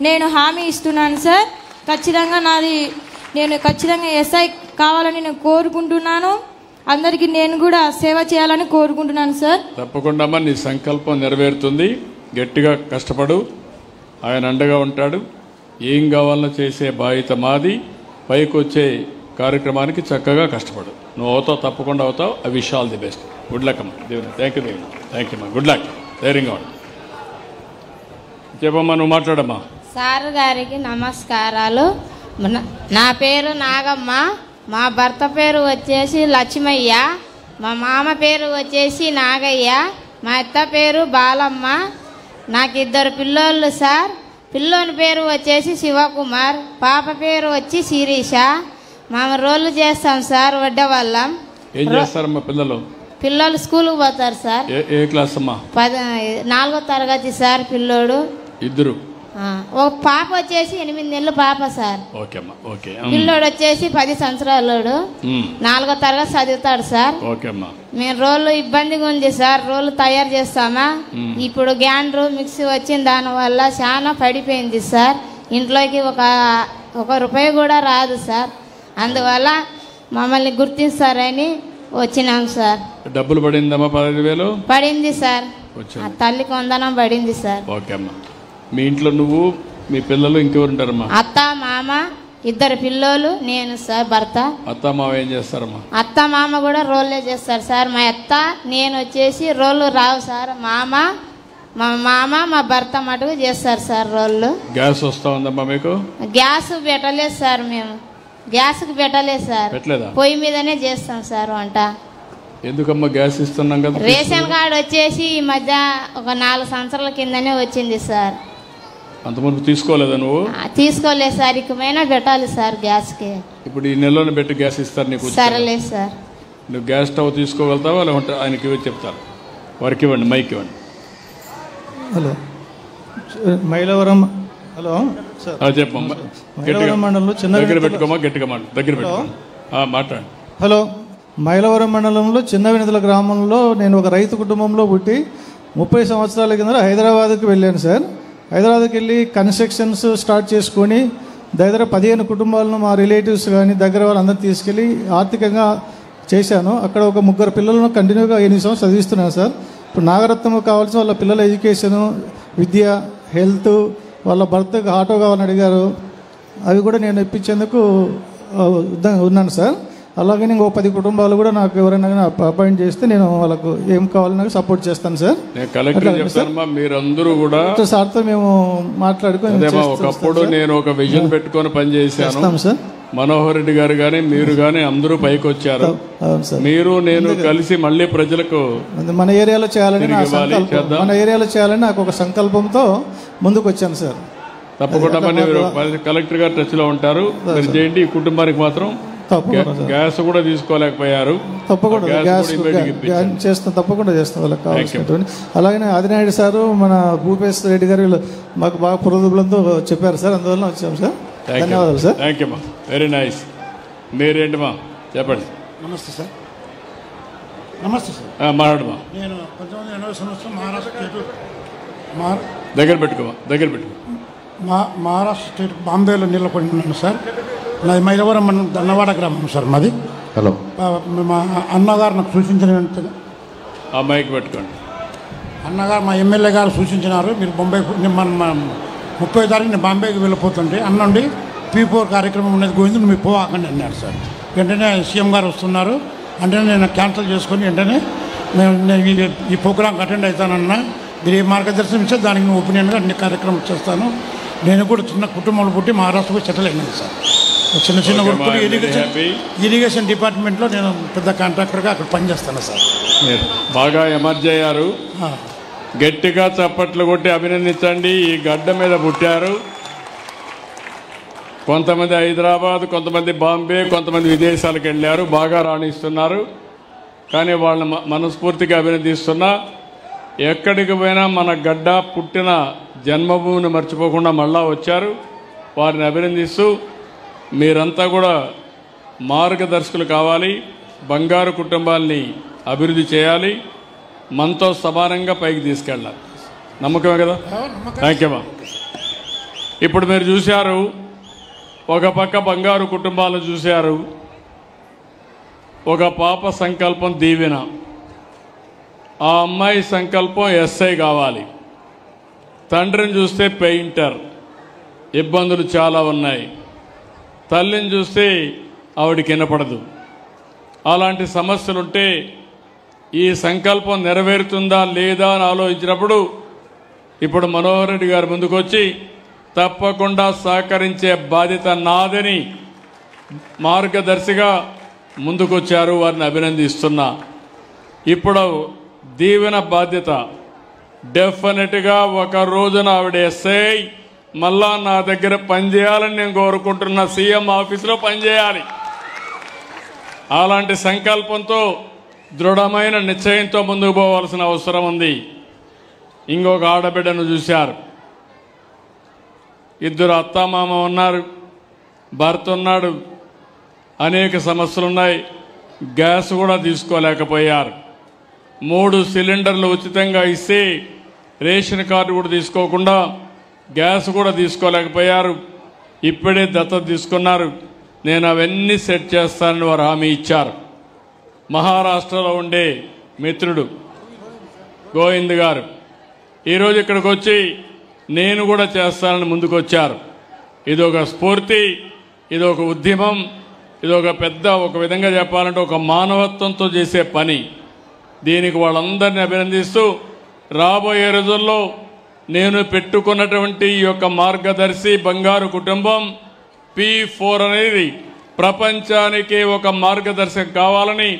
నేను హామీ ఇస్తున్నాను సార్. నేను ఖచ్చితంగా ఎస్ఐ కావాలని నేను కోరుకుంటున్నాను. అందరికీ నేను కూడా సేవ చేయాలని కోరుకుంటున్నాను సార్. తప్పకుండా నీ సంకల్పం నెరవేరుతుంది. గట్టిగా కష్టపడు, ఆయన అండగా ఉంటాడు. ఏం కావాలన్నా చేసే బాధ్యత మాది. పైకి వచ్చే కార్యక్రమానికి చక్కగా కష్టపడు. నువ్వు అవుతావు, తప్పకుండా అవుతావు. I wish all the best. Good luck అమ్మ. దేవుని థ్యాంక్ యూ అమ్మా. Good luck. ధైర్యంగా ఉండు. చెప్పమ్మా, నువ్వు మాట్లాడమ్మా. సార్ గారికి నమస్కారాలు. నా పేరు నాగమ్మ. మా భర్త పేరు వచ్చేసి లక్ష్మయ్య. మా మామ పేరు వచ్చేసి నాగయ్య. మా అత్త పేరు బాలమ్మ. నాకు 2 పిల్లోళ్ళు సార్. పిల్లోని పేరు వచ్చేసి శివకుమార్, పాప పేరు వచ్చి శిరీష. మేము రోళ్ళు చేస్తాం సార్, వడ్డవల్లం. ఏం చేస్తారమ్మా పిల్లలు? పిల్లలు స్కూల్కి పోతారు సార్. ఏ క్లాస్ అమ్మా? 4వ తరగతి సార్ పిల్లోడు. ఇద్దరు? ఒక పాప వచ్చేసి 8 నెలలు పాప సార్. పిల్లోడు వచ్చేసి 10 సంవత్సరాలు. 4వ తరగతి చదువుతాడు సార్. మేము రోళ్ళు ఇబ్బందిగా ఉంది సార్. రోళ్ళు తయారు చేస్తామా, ఇప్పుడు గ్రైండర్ మిక్సీ వచ్చిన దానివల్ల చాలా పడిపోయింది సార్. ఇంట్లోకి ఒక రూపాయి కూడా రాదు సార్. అందువల్ల మమ్మల్ని గుర్తిస్తారని వచ్చినాం సార్. డబ్బులు పడిందమ్మా? 15,000 పడింది సార్. తల్లికి వందనం పడింది సార్. మీ ఇంట్లో నువ్వు, మీ పిల్లలు, ఇంకెవరు ఉంటారమ్మా? అత్త, మామ, 2 పిల్లోలు, నేను సార్ భర్త. అత్త మామ ఏం చేస్తారమ్మా? అత్త మామ కూడా రోళ్ళే చేస్తారు సార్. మా అత్త నేను వచ్చేసి రోళ్ళు రావు సార్. మా మామ మా భర్త మటుకు చేస్తారు సార్ రోళ్ళు. గ్యాస్ వస్తా ఉందమ్మా మీకు? గ్యాస్ పెట్టలేదు సార్. మేము గ్యాస్కి పెట్టలేదు సార్. పొయ్యి మీదనే చేస్తాం సార్ వంట. ఎందుకమ్మా గ్యాస్ ఇస్తున్నాం కదా? రేషన్ కార్డు వచ్చేసి ఈ మధ్య ఒక 4 సంవత్సరాల కిందనే వచ్చింది సార్. అంతకుముందు తీసుకోలేదా నువ్వు? తీసుకోలేదు సార్. ఇకమైనా పెట్టాలి సార్ గ్యాస్కి. ఇప్పుడు ఈ నెలలో పెట్టి గ్యాస్ ఇస్తారు నీకు? సరేలేదు సార్. నువ్వు గ్యాస్ స్టవ్ తీసుకోగలుగుతావా, లేకుంటే ఆయనకి ఇవ్వ చెప్తారు? వారికి ఇవ్వండి, మైక్ ఇవ్వండి. హలో, మైలవరం. హలో సార్, చెప్పమ్మా. మైలవరం మండలంలో దగ్గర పెట్టుకోమా, గట్టిగా దగ్గర పెట్టుకోమా, మాట్లాడు. హలో, మైలవరం మండలంలో చిన్న వినతుల గ్రామంలో నేను ఒక రైతు కుటుంబంలో పుట్టి 30 సంవత్సరాల కింద హైదరాబాద్కి వెళ్ళాను సార్. హైదరాబాద్కి వెళ్ళి కన్స్ట్రక్షన్స్ స్టార్ట్ చేసుకొని దగ్గర 15 కుటుంబాలను మా రిలేటివ్స్ కానీ దగ్గర వాళ్ళందరూ తీసుకెళ్ళి ఆర్థికంగా చేశాను. అక్కడ ఒక 3 పిల్లలను కంటిన్యూగా 8 సంవత్సరాలు చదివిస్తున్నాను సార్. ఇప్పుడు నాగరత్నం కావాల్సిన వాళ్ళ పిల్లల ఎడ్యుకేషను, విద్య, హెల్త్, వాళ్ళ భర్తకు ఆటో కావాలని అడిగారు. అవి కూడా నేను ఇప్పించేందుకు ఉన్నాను సార్. అలాగే ఇంకో 10 కుటుంబాలు కూడా నాకు ఎవరైనా అపాయింట్ చేస్తే నేను వాళ్ళకు ఏం కావాలన్నా సపోర్ట్ చేస్తాను సార్. మీరందరూ కూడా సార్తో మేము మాట్లాడుకొని, ఒకప్పుడు నేను ఒక విజన్ పెట్టుకొని పనిచేశాను సార్. మనోహర్ రెడ్డి గారు కానీ మీరు కానీ అందరూ పైకి వచ్చారు. మీరు నేను కలిసి మళ్ళీ ప్రజలకు మన ఏరియాలో చేయాలని నాకు ఒక సంకల్పంతో ముందుకు వచ్చాను సార్. తప్పకుండా కలెక్టర్ గారు టచ్ లో ఉంటారు. మీరు చేయండి. ఈ కుటుంబానికి మాత్రం గ్యాస్ కూడా తీసుకోలేకపోయారు. తప్పకుండా గ్యాస్ చేస్తాం, తప్పకుండా చేస్తాం వాళ్ళకి కావాల్సినటువంటి. అలాగనే ఆదినాయుడు సారు, మన భూపేశ్ రెడ్డి గారు వీళ్ళు మాకు బాగా పురోగతులతో చెప్పారు సార్, అందువల్ల వచ్చాం సార్. ధన్యవాదాలు సార్. థ్యాంక్ యూ మా, వెరీ నైస్. మీరేంటి మా చెప్పండి. నమస్తే సార్. నమస్తే సార్. మాట్లాడమా. నేను 1980 సంవత్సరం మహారాష్ట్ర స్టేట్ దగ్గర పెట్టుకో మహారాష్ట్ర స్టేట్ బాంబేలో నిలబడి ఉన్నాను సార్. నాది మైలవరం మండలం దన్నవాడ గ్రామం సార్ మాది. హలో. మా అన్నగారు నాకు సూచించిన వెంటనే మైక్ పెట్టుకోండి. అన్నగారు మా ఎమ్మెల్యే గారు సూచించినారు, మీరు బొంబాయి మన 30 తారీఖు నేను బాంబేకి వెళ్ళిపోతుంటే అన్నండి P4 కార్యక్రమం ఉన్నది గోవిందు నువ్వు పోవాకండి అన్నారు సార్. వెంటనే సీఎం గారు వస్తున్నారు అంటే నేను క్యాన్సిల్ చేసుకొని వెంటనే నేను ఈ ప్రోగ్రాంకి అటెండ్ అవుతానన్నా, మీరు ఏ మార్గదర్శనం ఇస్తే దానికి నేను ఒపీనియన్గా అన్ని కార్యక్రమం చేస్తాను. నేను కూడా చిన్న కుటుంబంలో పుట్టి మహారాష్ట్రకు సెటిల్ అయినాను సార్. చిన్న వర్కులు ఇరిగేషన్ డిపార్ట్మెంట్లో నేను పెద్ద కాంట్రాక్టర్గా అక్కడ పనిచేస్తాను సార్. బాగా ఎమర్జ్ అయ్యారు. గట్టిగా చప్పట్లు కొట్టి అభినందించండి. ఈ గడ్డ మీద పుట్టారు. కొంతమంది హైదరాబాద్, కొంతమంది బాంబే, కొంతమంది విదేశాలకు వెళ్ళారు, బాగా రాణిస్తున్నారు. కానీ వాళ్ళని మనస్ఫూర్తిగా అభినందిస్తున్నా. ఎక్కడికి పోయినా మన గడ్డ పుట్టిన జన్మభూమిని మర్చిపోకుండా మళ్ళా వచ్చారు. వారిని అభినందిస్తూ మీరంతా కూడా మార్గదర్శకులు కావాలి, బంగారు కుటుంబాల్ని అభివృద్ధి చేయాలి, మనతో సమానంగా పైకి తీసుకెళ్ళాలి. నమ్మకమే కదా? Thank you. ఇప్పుడు మీరు చూశారు, ఒక పక్క బంగారు కుటుంబాలను చూశారు, ఒక పాప సంకల్పం దీవెన. ఆ అమ్మాయి సంకల్పం ఎస్ఐ కావాలి. తండ్రిని చూస్తే పెయింటర్, ఇబ్బందులు చాలా ఉన్నాయి. తల్లిని చూస్తే ఆవిడికి వినపడదు. అలాంటి సమస్యలుంటే ఈ సంకల్పం నెరవేరుతుందా లేదా అని ఆలోచించినప్పుడు ఇప్పుడు మనోహర్ రెడ్డి గారు ముందుకొచ్చి తప్పకుండా సహకరించే బాధ్యత నాదని మార్గదర్శిగా ముందుకొచ్చారు. వారిని అభినందిస్తున్నా. ఇప్పుడు దీవెన బాధ్యత డెఫినెట్గా ఒక రోజున ఆవిడ ఎస్ఐ మళ్ళా నా దగ్గర పనిచేయాలని నేను కోరుకుంటున్న, సీఎం ఆఫీసులో పనిచేయాలి. అలాంటి సంకల్పంతో దృఢమైన నిశ్చయంతో ముందుకు పోవాల్సిన అవసరం ఉంది. ఇంకొక ఆడబిడ్డను చూశారు. ఇద్దరు అత్తామామ ఉన్నారు, భర్త ఉన్నాడు, అనేక సమస్యలున్నాయి. గ్యాస్ కూడా తీసుకోలేకపోయారు. 3 సిలిండర్లు ఉచితంగా ఇస్తే రేషన్ కార్డు కూడా తీసుకోకుండా గ్యాస్ కూడా తీసుకోలేకపోయారు. ఇప్పుడే దత్తత తీసుకున్నారు. నేను అవన్నీ సెట్ చేస్తానని వారు హామీ ఇచ్చారు. మహారాష్ట్రలో ఉండే మిత్రుడు గోవింద్ గారు ఈరోజు ఇక్కడికి వచ్చి నేను కూడా చేస్తానని ముందుకొచ్చారు. ఇదొక స్ఫూర్తి, ఇదొక ఉద్యమం, ఇదొక పెద్ద, ఒక విధంగా చెప్పాలంటే ఒక మానవత్వంతో చేసే పని. దీనికి వాళ్ళందరినీ అభినందిస్తూ రాబోయే రోజుల్లో నేను పెట్టుకున్నటువంటి ఈ యొక్క మార్గదర్శి బంగారు కుటుంబం P4 అనేది ప్రపంచానికి ఒక మార్గదర్శకం కావాలని,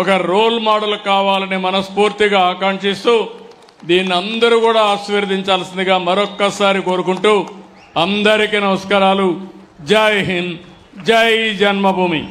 ఒక రోల్ మోడల్ కావాలని మనస్ఫూర్తిగా ఆకాంక్షిస్తూ దీన్ని అందరూ కూడా ఆశీర్వదించాల్సిందిగా మరొక్కసారి కోరుకుంటూ అందరికీ నమస్కారాలు. జై హింద్, జై జన్మభూమి.